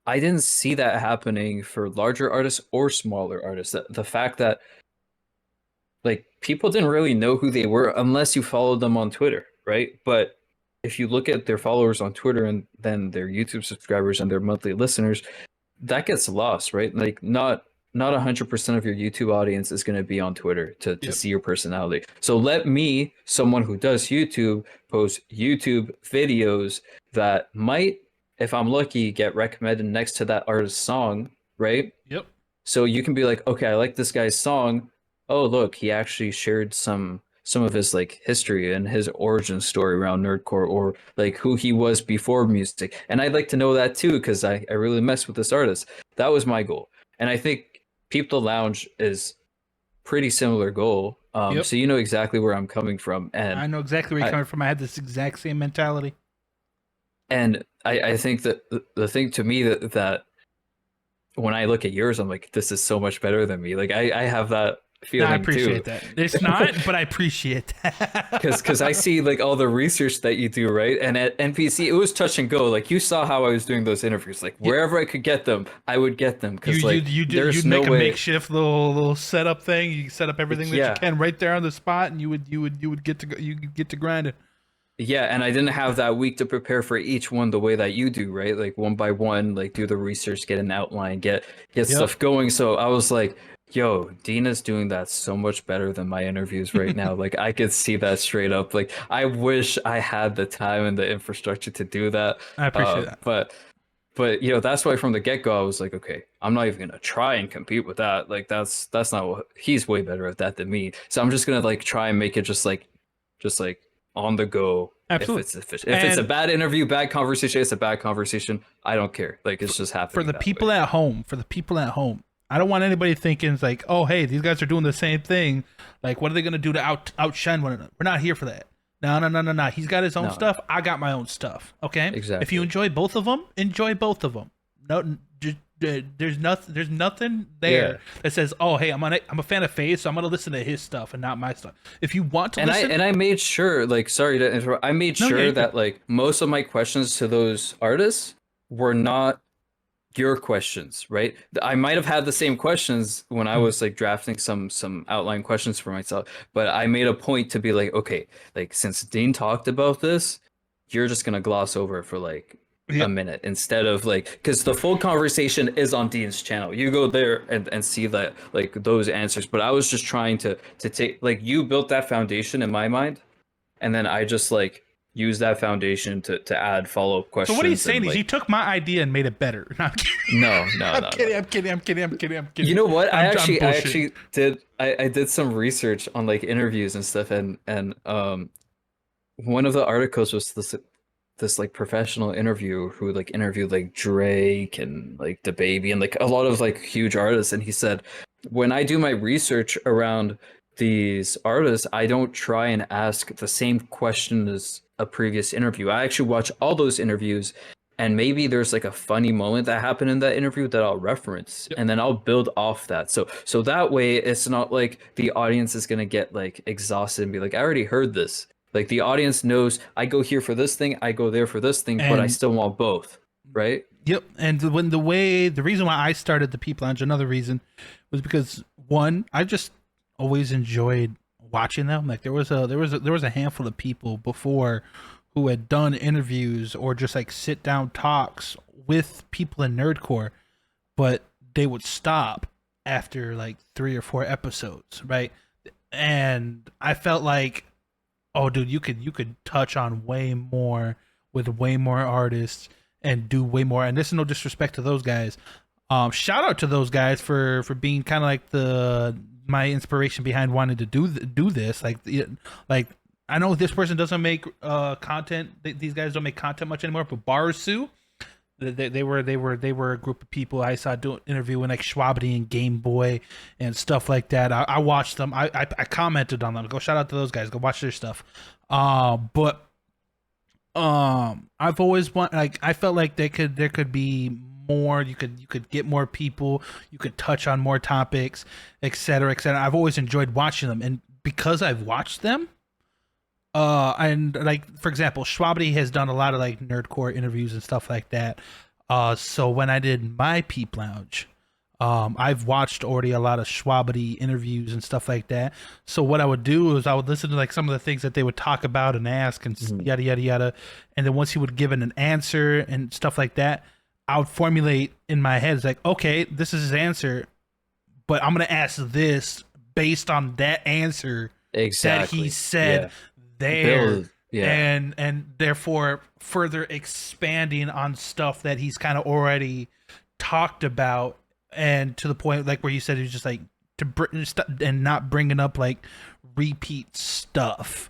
I didn't see that happening for larger artists or smaller artists. The fact that like people didn't really know who they were unless you followed them on Twitter, right? But if you look at their followers on Twitter and then their YouTube subscribers and their monthly listeners, that gets lost, right? Like not 100% of your YouTube audience is going to be on Twitter to Yep. see your personality. So let me, someone who does YouTube, post YouTube videos that might, if I'm lucky, get recommended next to that artist's song, right? Yep. So you can be like, okay, I like this guy's song. Oh, look, he actually shared some of his like history and his origin story around nerdcore, or like who he was before music. And I'd like to know that too, because I really mess with this artist. That was my goal. And I think Peep the Lounge is pretty similar goal. Yep. So you know exactly where I'm coming from. I know exactly where you're I coming from. I had this exact same mentality. I think that the thing to me that when I look at yours, I'm like, this is so much better than me. Like I have that No, I feeling too. appreciate that. It's not, but I appreciate Because I that. see like all the research that you do, right? And at NPC, it was touch and go. Like you saw how I was doing those interviews. Like Yeah. wherever I could get them, I would get them. You Because you like you do there's you'd no make a way. makeshift little setup thing. You set up everything that you Yeah, can right there on the spot, and you would get to go, you could get to grinding. yeah. And I didn't have that week to prepare for each one the way that you do, right? Like one by one, like do the research, get an outline, get Yep. stuff going. So I was like, Yo, Dina's doing that so much better than my interviews right now. Like I could see that straight up. Like I wish I had the time and the infrastructure to do that. I appreciate that. But you know, that's why from the get-go I was like, okay, I'm not even gonna try and compete with that. Like that's not what he's way better at that than me. So I'm just gonna like try and make it just like on the go. Absolutely. If it's a And bad interview, bad conversation, it's a bad conversation. I don't care. Like it's just for happening the that way. people at home, I don't want anybody thinking it's like, oh, hey, these guys are doing the same thing. Like, what are they gonna do to outshine one another? We're not here for that. No, no, no, no, no. He's got his own No, stuff. I got my own stuff. Okay. If you exactly. enjoy both of them, enjoy both of them. No, there's nothing. There's nothing Yeah. there that says, oh, hey, I'm a fan of FaZe, so I'm gonna listen to his stuff and not my stuff. If you want to listen, I made sure, like, sorry to interrupt, I made no, yeah, sure you're good. that like most of my questions to those artists were not your questions, right? I might have had the same questions when I Mhm. was like drafting some outline questions for myself, but I made a point to be like, okay, like since Dean talked about this, you're just gonna gloss over it for like a Yep. minute instead of like because the full conversation is on Dean's channel. You go there and see that like those answers. But I was just trying to take like you built that foundation in my mind, and then I just like use that foundation to add follow-up So what he's questions and saying is he like took my idea and made it better. No, I'm kidding. no, no, I'm no, no. kidding. I'm kidding. I'm kidding. I'm kidding. I'm You kidding. know what? I'm I bullshitting. actually did I did some research on like interviews and stuff and one of the articles was this like professional interviewer who like interviewed like Drake and like the baby and like a lot of like huge artists and he said when I do my research around these artists I don't try and ask the same question as a previous interview. I actually watch all those interviews and maybe there's like a funny moment that happened in that interview that I'll reference Yep. and then I'll build off that. So that way it's not like the audience is going to get like exhausted and be like I already heard this. Like the audience knows I go here for this thing, I go there for this thing, but I And still want both, right? yep. And when the reason why I started the Peep Lounge, another reason, was because one, I just always enjoyed watching them. Like there was a handful of people before who had done interviews or just like sit down talks with people in Nerdcore, but they would stop after like 3 or 4 episodes, right? And I felt like, oh, dude, you could touch on way more with way more artists and do way more. And this is no disrespect to those guys. Shout out to those guys for being kind of like the my inspiration behind wanting to do this. Like I know this person doesn't make content. These guys don't make content much anymore. But Barasu, they were a group of people I saw doing interviewing like Schwabity and Game Boy and stuff like that. I watched them. I commented on them. Go shout out to those guys. Go watch their stuff. But I've always want like I felt like there could be more. You could get more people. You could touch on more topics, etc., etc. I've always enjoyed watching them, and because I've watched them, and like for example, Schwabity has done a lot of like nerdcore interviews and stuff like that. So when I did my Peep Lounge, I've watched already a lot of Schwabity interviews and stuff like that. So what I would do is I would listen to like some of the things that they would talk about and ask and Mhm. yada yada yada, and then once he would give an answer and stuff like that, I would formulate in my head it's like, okay, this is his answer, but I'm gonna ask this based on that answer that he Exactly. said Yeah. there, Build. Yeah. and therefore further expanding on stuff that he's kind of already talked about, and to the point like where you said he's just like and not bringing up like repeat stuff,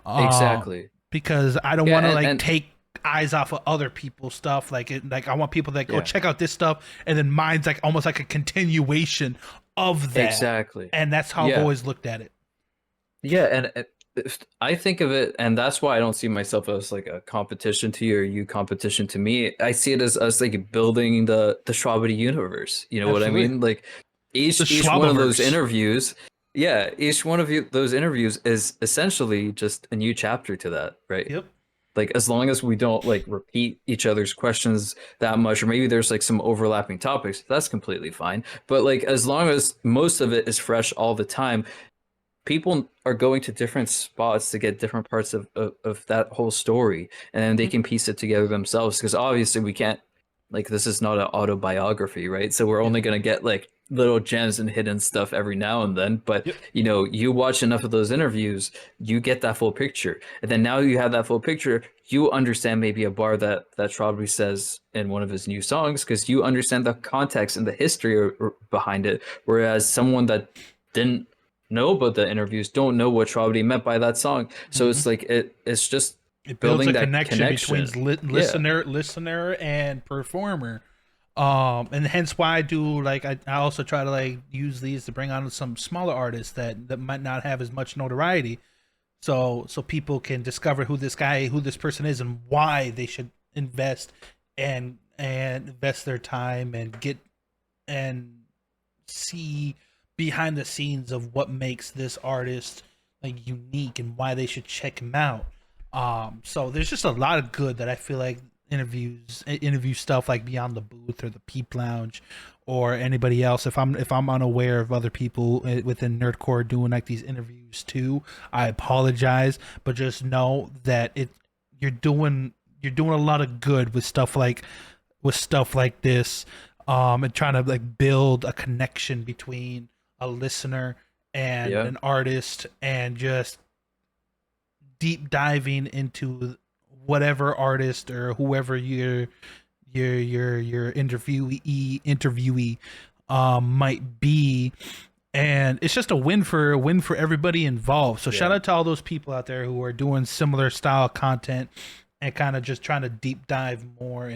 Exactly. because I don't Yeah, want to like and take eyes off of other people's stuff. Like I want people that go yeah. check out this stuff, and then mine's like almost like a continuation of that, Exactly. and that's how I've Yeah. always looked at it. Yeah, and I think of it, and that's why I don't see myself as like a competition to you or you competition to me. I see it as us like building the Shwabadi universe. You know what I Absolutely, mean? Like the each one of those Schwabaverse. interviews, yeah, each one of those interviews is essentially just a new chapter to that, right? Yep. Like as long as we don't like repeat each other's questions that much, or maybe there's like some overlapping topics, that's completely fine. But like as long as most of it is fresh all the time, people are going to different spots to get different parts of that whole story and then they Mhm. can piece it together themselves because obviously we can't like this is not an autobiography, right? So we're Yep. only going to get like little gems and hidden stuff every now and then. But Yep. you know, you watch enough of those interviews, you get that full picture. And then now you have that full picture, you understand maybe a bar that Strawberry says in one of his new songs because you understand the context and the history behind it. Whereas someone that didn't know about the interviews don't know what Strawberry meant by that song. So Hmm. it's like it's just It builds building a that connection between connection. Yeah. listener and performer. And hence why I do like I also try to like use these to bring on some smaller artists that might not have as much notoriety, so people can discover who this person is, and why they should invest and invest their time and get and see behind the scenes of what makes this artist like unique and why they should check him out. So there's just a lot of good that I feel like interview stuff like Beyond the Booth or the Peep Lounge or anybody else. If I'm unaware of other people within Nerdcore doing like these interviews too, I apologize, but just know that you're doing you're doing a lot of good with stuff like this, and trying to like build a connection between a listener and Yeah. an artist, and just deep diving into whatever artist or whoever your interviewee might be, and it's just a win for everybody involved. So shout Yeah. out to all those people out there who are doing similar style content and kind of just trying to deep dive more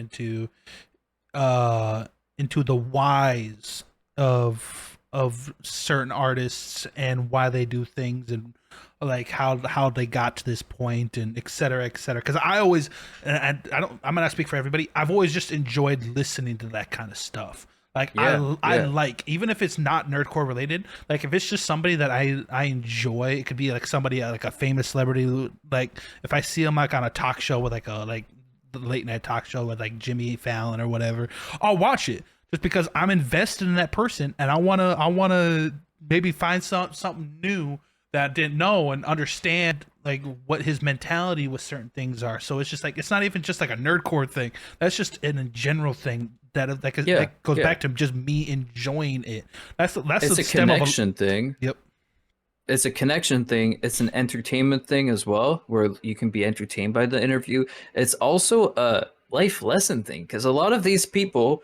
uh into the whys of certain artists and why they do things, and like how they got to this point, and et cetera, because I always, and I don't, I'm gonna speak for everybody, I've always just enjoyed listening to that kind of stuff. Like Yeah. I Yeah. like, even if it's not nerdcore related, like if it's just somebody that I enjoy, it could be like somebody like a famous celebrity, like if I see them like on a talk show with like a like the late night talk show with like Jimmy Fallon or whatever, I'll watch it just because I'm invested in that person, and I wanna maybe find something new that I didn't know, and understand like what his mentality with certain things are. So it's just like, it's not even just like a nerdcore thing. That's just a general thing Yeah. that goes Yeah. back to just me enjoying it. That's It's the a stem of a, connection thing. yep. It's a connection thing. It's an entertainment thing as well, where you can be entertained by the interview. It's also a life lesson thing because a lot of these people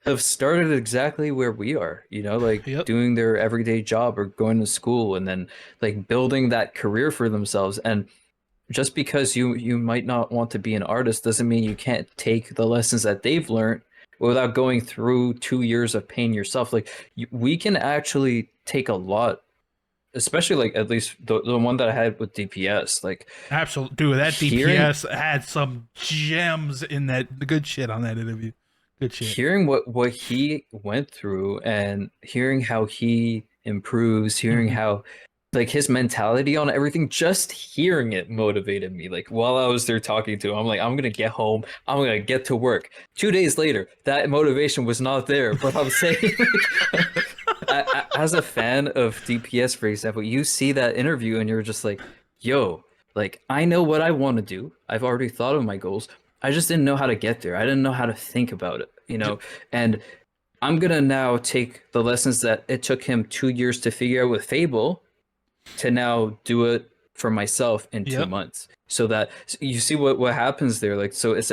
have started exactly where we are, you know, like Yep. doing their everyday job or going to school and then like building that career for themselves. And just because you might not want to be an artist doesn't mean you can't take the lessons that they've learned without going through 2 years of pain yourself. Like we can actually take a lot, especially like at least the one that I had with DPS, like Absolutely, dude. That hearing DPS had some gems in that, the good shit on that interview. Good shit. hearing what he went through and hearing how he improves, hearing Hmm. how like his mentality on everything, just hearing it motivated me. Like while I was there talking to him, I'm like, I'm gonna get home, I'm gonna get to work. 2 days later, that motivation was not there. But I'm saying, like, as a fan of DPS, for example, you see that interview and you're just like, yo, like I know what I want to do. I've already thought of my goals. I just didn't know how to get there. I didn't know how to think about it, you Yep. know? And I'm gonna now take the lessons that it took him 2 years to figure out with Fable to now do it for myself in two Yep. months. So that so you see what happens there. Like so it's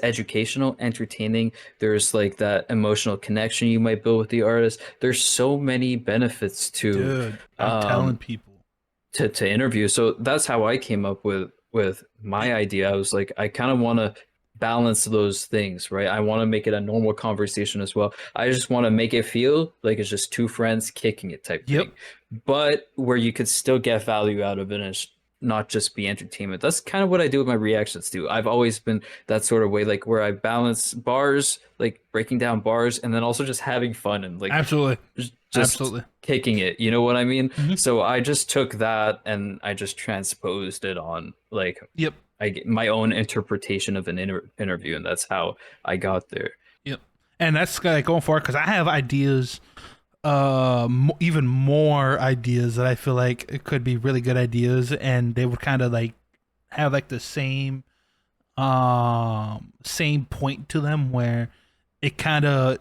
educational, entertaining. There's like that emotional connection you might build with the artist. There's so many benefits Dude, I'm telling um people. to interview. So that's how I came up with my idea. I was like, I kind of want to balance those things, right? I want to make it a normal conversation as well. I just want to make it feel like it's just two friends kicking it type Yep. thing, but where you could still get value out of it and it's not just be entertainment. That's kind of what I do with my reactions too. I've always been that sort of way, like where I balance bars, like breaking down bars, and then also just having fun and like Absolutely. just Absolutely. kicking it. You know what I mean? Hmm. So I just took that and I just transposed it on like Yep. I get my own interpretation of an interview, and that's how I got there. Yep. And that's like going forward, because I have ideas, even more ideas that I feel like it could be really good ideas, and they would kind of like have like the same point to them, where it kind of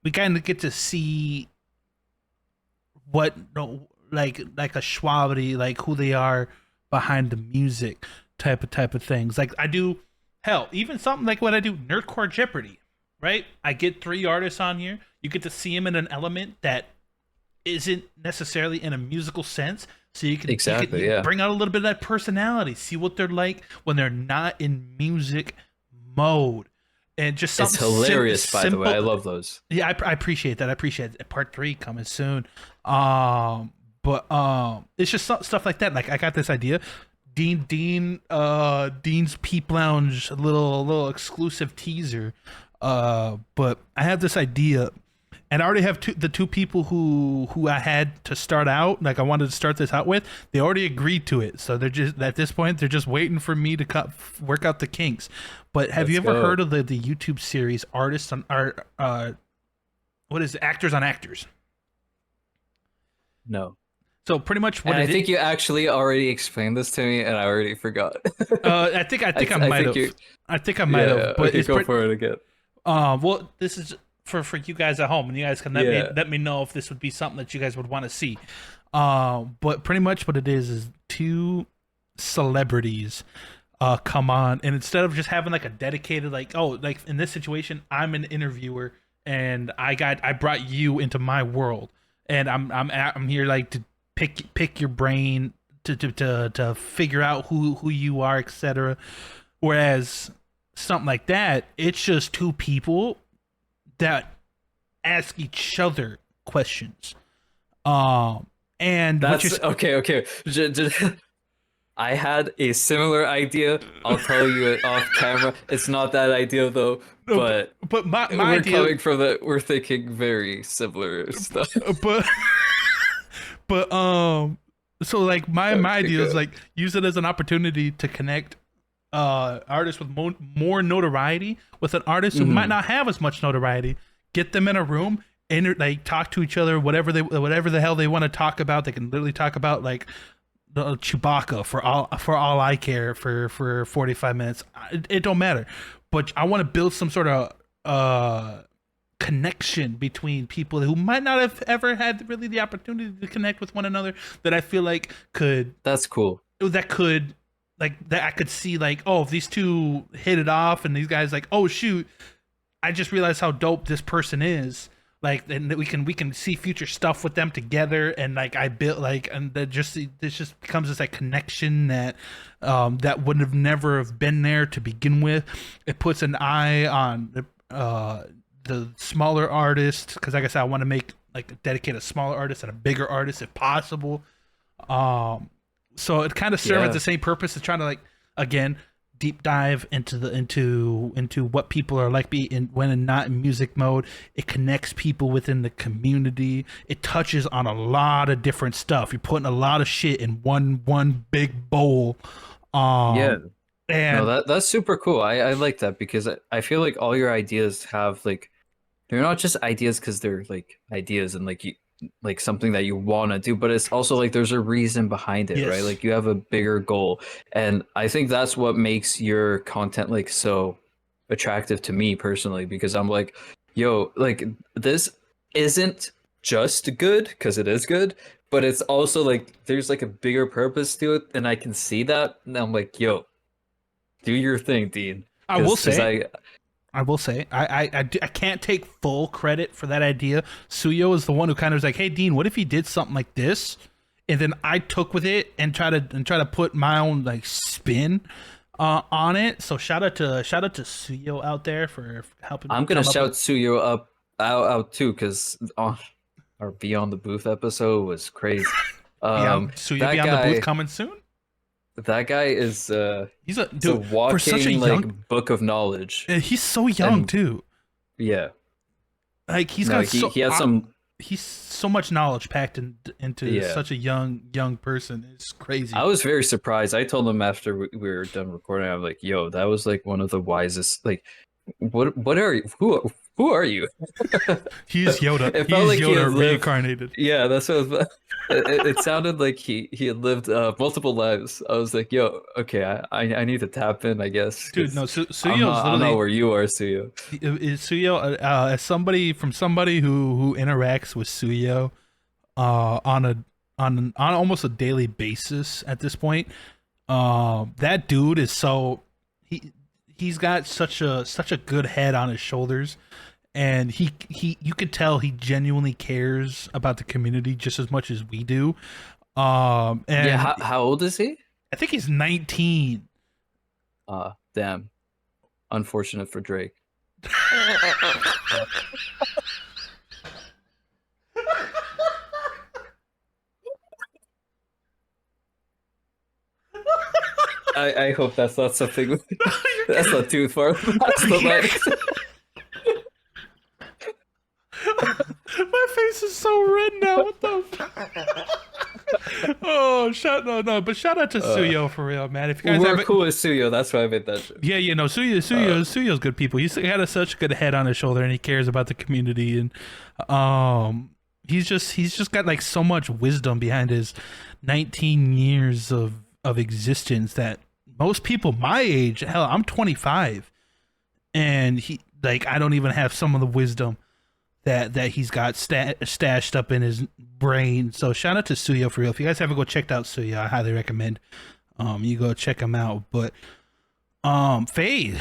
we kind of get to see what no like a suavity, like who they are behind the music type of things. Like I do, hell, even something like what I do, Nerdcore Jeopardy, right? I get three artists on here. You get to see them in an element that isn't necessarily in a musical sense. So Exactly, you yeah. bring out a little bit of that personality, see what they're like when they're not in music mode, and just It's something hilarious, by the way. simple. I love those. Yeah, I appreciate that. I appreciate it. Part three coming soon. But it's just stuff like that. Like I got this idea. Dean's Peep Lounge, a little exclusive teaser. But I have this idea, and I already have the two people who I had to start out. Like I wanted to start this out with. They already agreed to it, so they're just at this point they're just waiting for me to work out the kinks. But have you Let's ever go. heard of the YouTube series Artists on Art? What is it? Actors on Actors? No. So pretty much what And I it think is. you actually already explained this to me, and I already forgot. I think I I might think have. you. I think I might Yeah, have. yeah. But Okay, it's go pretty. for it again. Well, this is for you guys at home, and you guys can Yeah. let me know if this would be something that you guys would want to see. But pretty much what it is two celebrities come on, and instead of just having like a dedicated like, oh, like in this situation I'm an interviewer and I brought you into my world, and I'm here like to pick your brain to figure out who you are, etc. Whereas something like that, it's just two people that ask each other questions. And what you're That's okay. Okay. I had a similar idea. I'll tell you it off camera. It's not that idea though, no, but but my we're idea, coming from the. We're thinking very similar stuff. but but so like my Okay, idea is good. like use it as an opportunity to connect artists with more notoriety with an artist who might Hmm. not have as much notoriety, get them in a room and like talk to each other, whatever the hell they want to talk about. They can literally talk about like the Chewbacca for all I care for 45 minutes. It don't matter, but I want to build some sort of connection between people who might not have ever had really the opportunity to connect with one another, that I feel like That's cool. could like that I could see like, oh, if these two hit it off and these guys like, oh shoot, I just realized how dope this person is. Like, and that we can see future stuff with them together, and like I built like, and that just this just becomes this like connection that that would have never have been there to begin with. It puts an eye on the smaller artists, because like I said, I want to make like dedicate a smaller artist and a bigger artist if possible. Um, so it kind of serves Yeah. the same purpose of trying to like, again, deep dive into the into what people are like when and not in music mode. It connects people within the community. It touches on a lot of different stuff. You're putting a lot of shit in one big bowl. Yeah. Um, No, and that's super cool. I like that because I feel like all your ideas have like they're not just ideas because they're like ideas and like you like something that you want to do, but it's also like there's a reason behind it, right? yes, Like you have a bigger goal. And I think that's what makes your content like so attractive to me personally because I'm like, yo, like this isn't just good because it is good, but it's also like there's like a bigger purpose to it and I can see that and I'm like, yo, do your thing, Dean. I will Because say, I can't take full credit for that idea. Suyo is the one who kind of was like, "Hey, Dean, what if you did something like this?" And then I took with it and try to put my own like spin on it. So shout out to Suyo out there for helping I'm gonna come up shout with Suyo up out too because our Beyond the Booth episode was crazy. Beyond Suyo That Beyond the Booth guy coming soon. that guy is He's a it's a dude for such a walking young. like book of knowledge. He's so young And too. yeah, Like he's no, got so he has some he's so much knowledge packed into yeah. such a young person. It's crazy. I was very surprised. I told him after we were done recording, I'm like, yo, that was like one of the wisest like what are you who are you? He's Yoda. It felt He's like he had Yoda lived. reincarnated. Yeah, that's what it sounded like he had lived multiple lives. I was like, yo, okay, I need to tap in, I guess, Dude, because no, Suyo's I'm not literally where you are, Suyo. is Suyo as somebody who interacts with Suyo on on almost a daily basis at this point. That dude is so he he's got such a good head on his shoulders, and he you could tell he genuinely cares about the community just as much as we do. Yeah, And how old is he? I think he's 19. Damn, unfortunate for Drake. I hope that's not something. That's not too far past the line. My face is so red now. What the fuck? Oh, shout out to Suyo for real, man. If you guys We're have cool with Suyo. That's why I made that joke. yeah, Suyo's good people. He's got such a good head on his shoulder, and he cares about the community, and he's just got like so much wisdom behind his 19 years of existence that most people my age, hell, I'm 25, and he like I don't even have some of the wisdom that he's got stashed up in his brain. So shout out to Suyo for real. If you guys haven't go checked out Suyo, I highly recommend you go check him out. But Fade,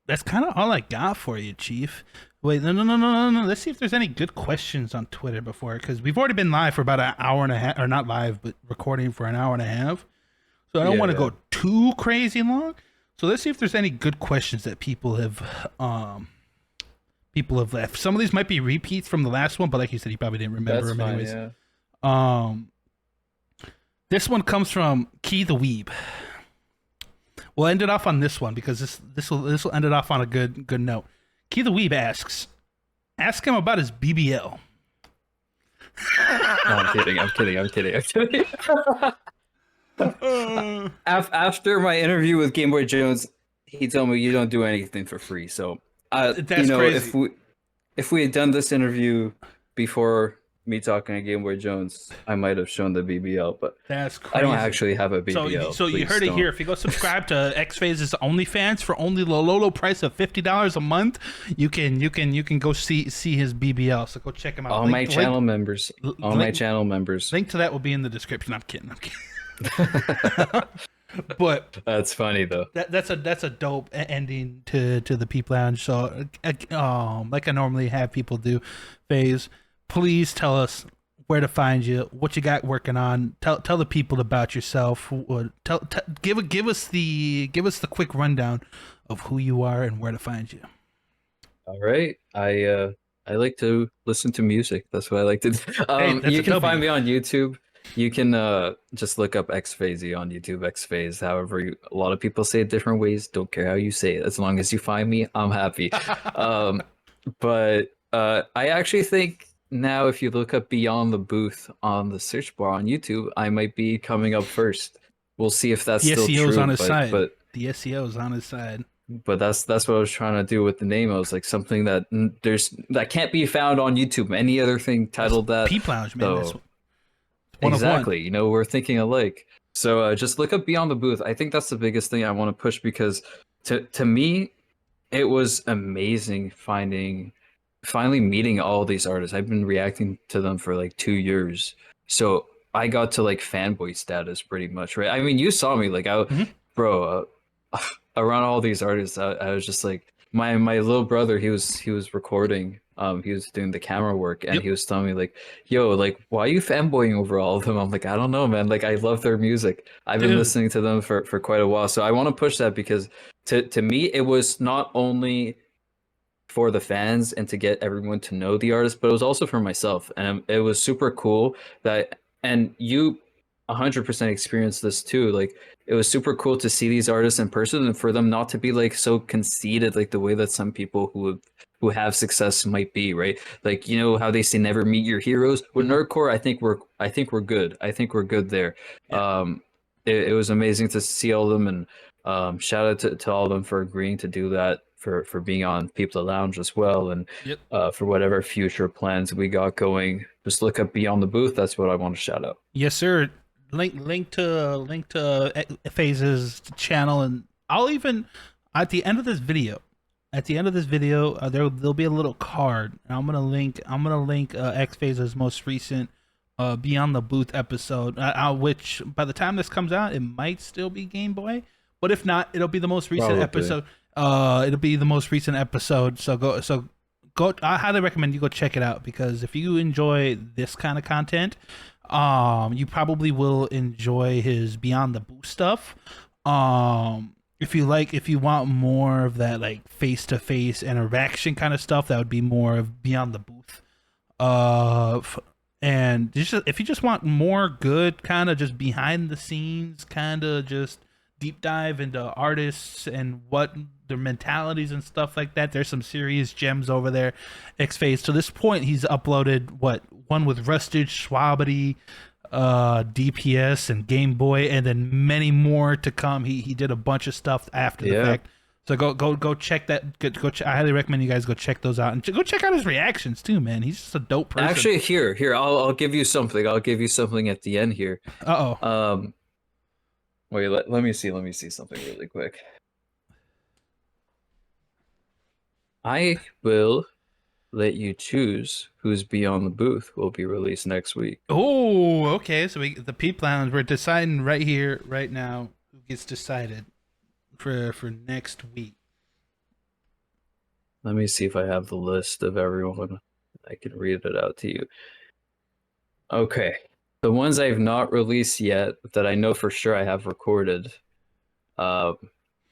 that's kind of all I got for you, Chief. Wait, no. Let's see if there's any good questions on Twitter before, because we've already been live for about an hour and a half, or not live, but recording for an hour and a half. So I don't want to go too crazy long. So let's see if there's any good questions that people have left. Some of these might be repeats from the last one, but like you said, you probably didn't remember them anyways. Yeah. This one comes from Key the Weeb. We'll end it off on this one because this will end it off on a good note. Key the Weeb asks, ask him about his BBL. No, I'm kidding. After my interview with Game Boy Jones, he told me you don't do anything for free. So, That's crazy. if we had done this interview before me talking to Game Boy Jones, I might have shown the BBL, but That's crazy. I don't actually have a BBL. So you heard it here. If you go subscribe to xFayze's OnlyFans for only the low price of $50 a month, you can go see his BBL. So go check him out. All my channel members. Link to that will be in the description. I'm kidding. But that's funny though. That's a dope ending to the Peep Lounge. So like I normally have people do, FayZe, please tell us where to find you, what you got working on. Tell the people about yourself. Give us the quick rundown of who you are and where to find you. All right, I like to listen to music. That's what I like to do. You can find me on YouTube. You can just look up xFayze on YouTube, xFayze. However, a lot of people say it different ways. Don't care how you say it. As long as you find me, I'm happy. But I actually think now if you look up Beyond the Booth on the search bar on YouTube, I might be coming up first. We'll see if that's still true. On his side. But the SEO's on his side. But that's what I was trying to do with the name. I was like something that can't be found on YouTube. Any other thing titled that? Peep Lounge, man. So, exactly. You know, we're thinking alike. So just look up Beyond the Booth. I think that's the biggest thing I want to push because to me, it was amazing finally meeting all these artists. I've been reacting to them for like 2 years. So I got to like fanboy status pretty much, right? I mean, you saw me like bro, around all these artists, I was just like my little brother, he was recording. He was doing the camera work and he was telling me like, yo, like, why are you fanboying over all of them? I'm like, I don't know, man. Like, I love their music. I've been listening to them for quite a while. So I want to push that because to me, it was not only for the fans and to get everyone to know the artist, but it was also for myself. And it was super cool and you 100% experienced this too. Like, it was super cool to see these artists in person and for them not to be like so conceited, like the way that some people who have success might be, right? Like, you know how they say never meet your heroes. With Nerdcore, I think we're good. I think we're good there. Yeah. It was amazing to see all of them, and shout out to all of them for agreeing to do that for being on Peep Lounge as well, and Yep. for whatever future plans we got going. Just look up Beyond the Booth. That's what I want to shout out. Yes, sir. Link to xFayze's channel, and I'll even at the end of this video. At the end of this video, there'll be a little card, and I'm gonna link xFayze's most recent Beyond the Booth episode, which by the time this comes out, it might still be Game Boy, but if not, it'll be the most recent episode. It'll be the most recent episode. So go. I highly recommend you go check it out, because if you enjoy this kind of content, you probably will enjoy his Beyond the Booth stuff. If you want more of that like face-to-face interaction kind of stuff, that would be more of Beyond the Booth. And if you just want more good kind of just behind the scenes kind of just deep dive into artists and what their mentalities and stuff like that, there's some serious gems over there. xFayze, to this point, he's uploaded one with Rustage, Swabity, DPS, and Game Boy, and then many more to come. He did a bunch of stuff after the fact. So go check that. I highly recommend you guys go check those out, and go check out his reactions too, man. He's just a dope person. Actually, here, I'll give you something. I'll give you something at the end here. Wait, let me see something really quick. I will let you choose who's Beyond the Booth will be released next week. Oh, okay. So the Peep Lounge, we're deciding right here, right now, who gets decided for next week. Let me see if I have the list of everyone. I can read it out to you. Okay. The ones I have not released yet that I know for sure I have recorded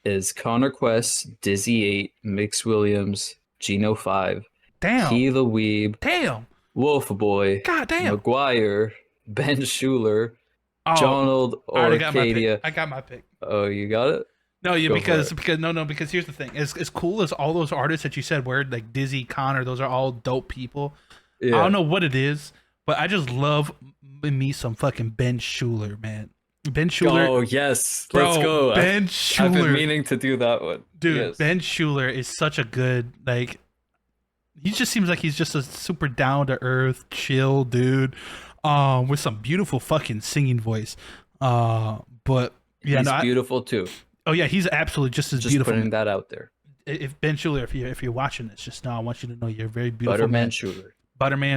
is Connor Quest, Dizzy 8, Mix Williams, Geno 5, Key the Weeb, Wolf Boy, McGuire, Ben Schuler, Jonald Arcadia. I got my pick. Oh, you got it? No, because here's the thing. As cool as all those artists that you said were, like Dizzy, Connor, those are all dope people. Yeah. I don't know what it is, but I just love me some fucking Ben Schuler, man. Ben Schuler. Oh yes, let's go. Ben Schuler. I've been meaning to do that one, dude. Yes. Ben Schuler is such a good like. He just seems like he's just a super down to earth, chill dude, with some beautiful fucking singing voice. But yeah, he's beautiful too. Oh yeah, he's absolutely just as beautiful. Putting that out there. If Ben Schuler, if you're watching this, just know I want you to know you're very beautiful. Butterman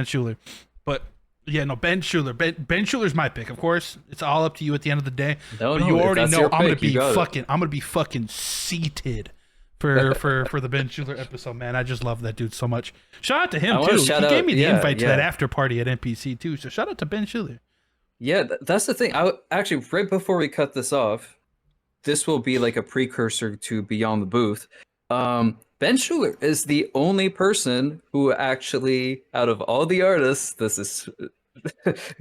Schuler. But yeah, no, Ben Schuler. Ben Schuler's my pick. Of course, it's all up to you at the end of the day. But you already know I'm gonna be fucking seated for the Ben Schuler episode, man. I just love that dude so much. Shout out to him too. He gave me the invite to that after party at NPC too. So shout out to Ben Schuler. Yeah, that's the thing. Actually, right before we cut this off, this will be like a precursor to Beyond the Booth. Ben Schuler is the only person who actually, out of all the artists, this is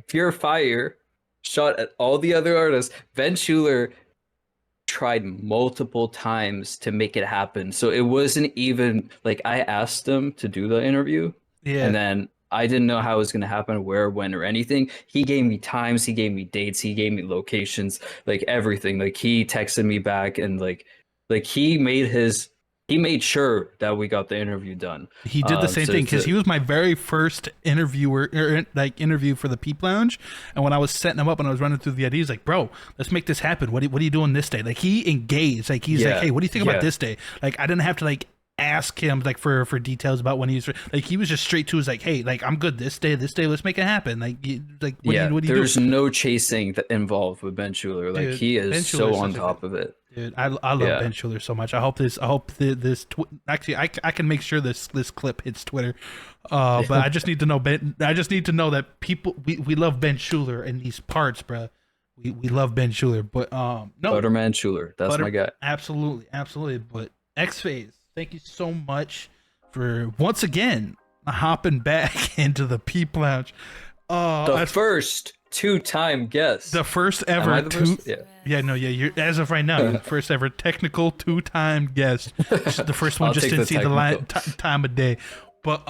pure fire, shot at all the other artists. Ben Schuler tried multiple times to make it happen. So it wasn't even like I asked him to do the interview. Yeah. And then I didn't know how it was going to happen, where, when, or anything. He gave me times, he gave me dates, he gave me locations, like everything. Like he texted me back and like he made sure that we got the interview done. He did the same thing because he was my very first interview for the Peep Lounge. And when I was setting him up and I was running through the idea, he's like, "Bro, let's make this happen. What are you doing this day?" Like he engaged. Like he's like, "Hey, what do you think about this day?" Like I didn't have to like ask him like for details about when he's like he was just straight to his like, "Hey, like I'm good this day, let's make it happen." Like what do you do? There's no chasing involved with Ben Schuler. Like he is so on top of it. Dude, I love Ben Schuler so much. I hope this actually I can make sure this clip hits Twitter. But I just need to know that people we love Ben Schuler in these parts, bro. We love Ben Schuler, but no, Butterman Schuler, that's my guy. Absolutely. But xFayze, thank you so much for once again hopping back into the Peep Lounge. The first two-time guest. The first ever you're as of right now, you're the first ever technical two-time guest. The first one just didn't see the time of day. But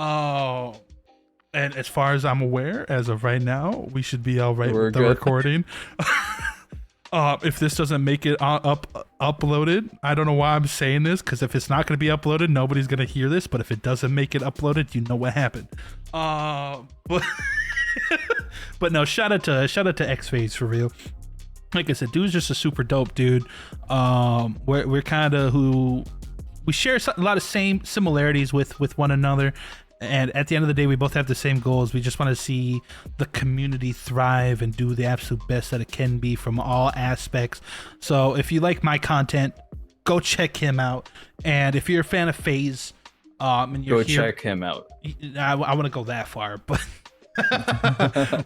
and as far as I'm aware, as of right now, we should be all right with the recording. If this doesn't make it uploaded, I don't know why I'm saying this, because if it's not going to be uploaded, nobody's going to hear this. But if it doesn't make it uploaded, you know what happened. But but no, shout out to xFayze for real. Like I said, dude's just a super dope dude. We're kind of we share a lot of same similarities with one another. And at the end of the day, we both have the same goals. We just want to see the community thrive and do the absolute best that it can be from all aspects. So if you like my content, go check him out. And if you're a fan of FaZe, and you're check him out. I want to go that far, but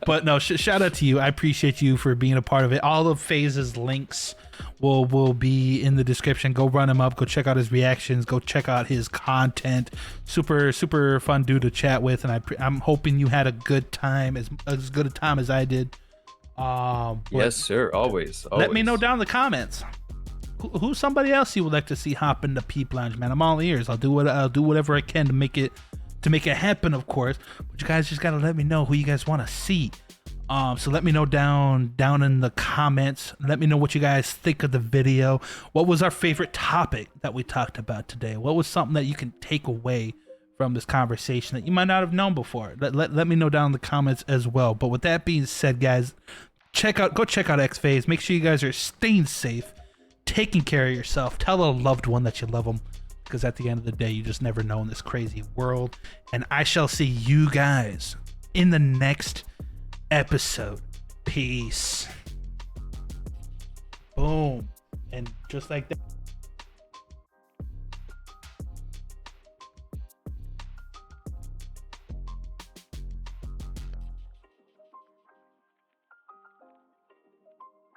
but no, shout out to you. I appreciate you for being a part of it. All of FaZe's links will be in the description. Go run him up, go check out his reactions, go check out his content. Super fun dude to chat with, and I'm hoping you had a good time, as good a time as I did. Yes sir, always. Let me know down in the comments who's somebody else you would like to see hop into Peep Lounge, man. I'm all ears. I'll do whatever I can to make it happen, of course, but you guys just gotta let me know who you guys want to see. So let me know down in the comments. Let me know what you guys think of the video. What was our favorite topic that we talked about today? What was something that you can take away from this conversation that you might not have known before? Let me know down in the comments as well. But with that being said, guys, go check out xFayze. Make sure you guys are staying safe, taking care of yourself. Tell a loved one that you love them, because at the end of the day, you just never know in this crazy world. And I shall see you guys in the next episode. Peace. Boom. And just like that.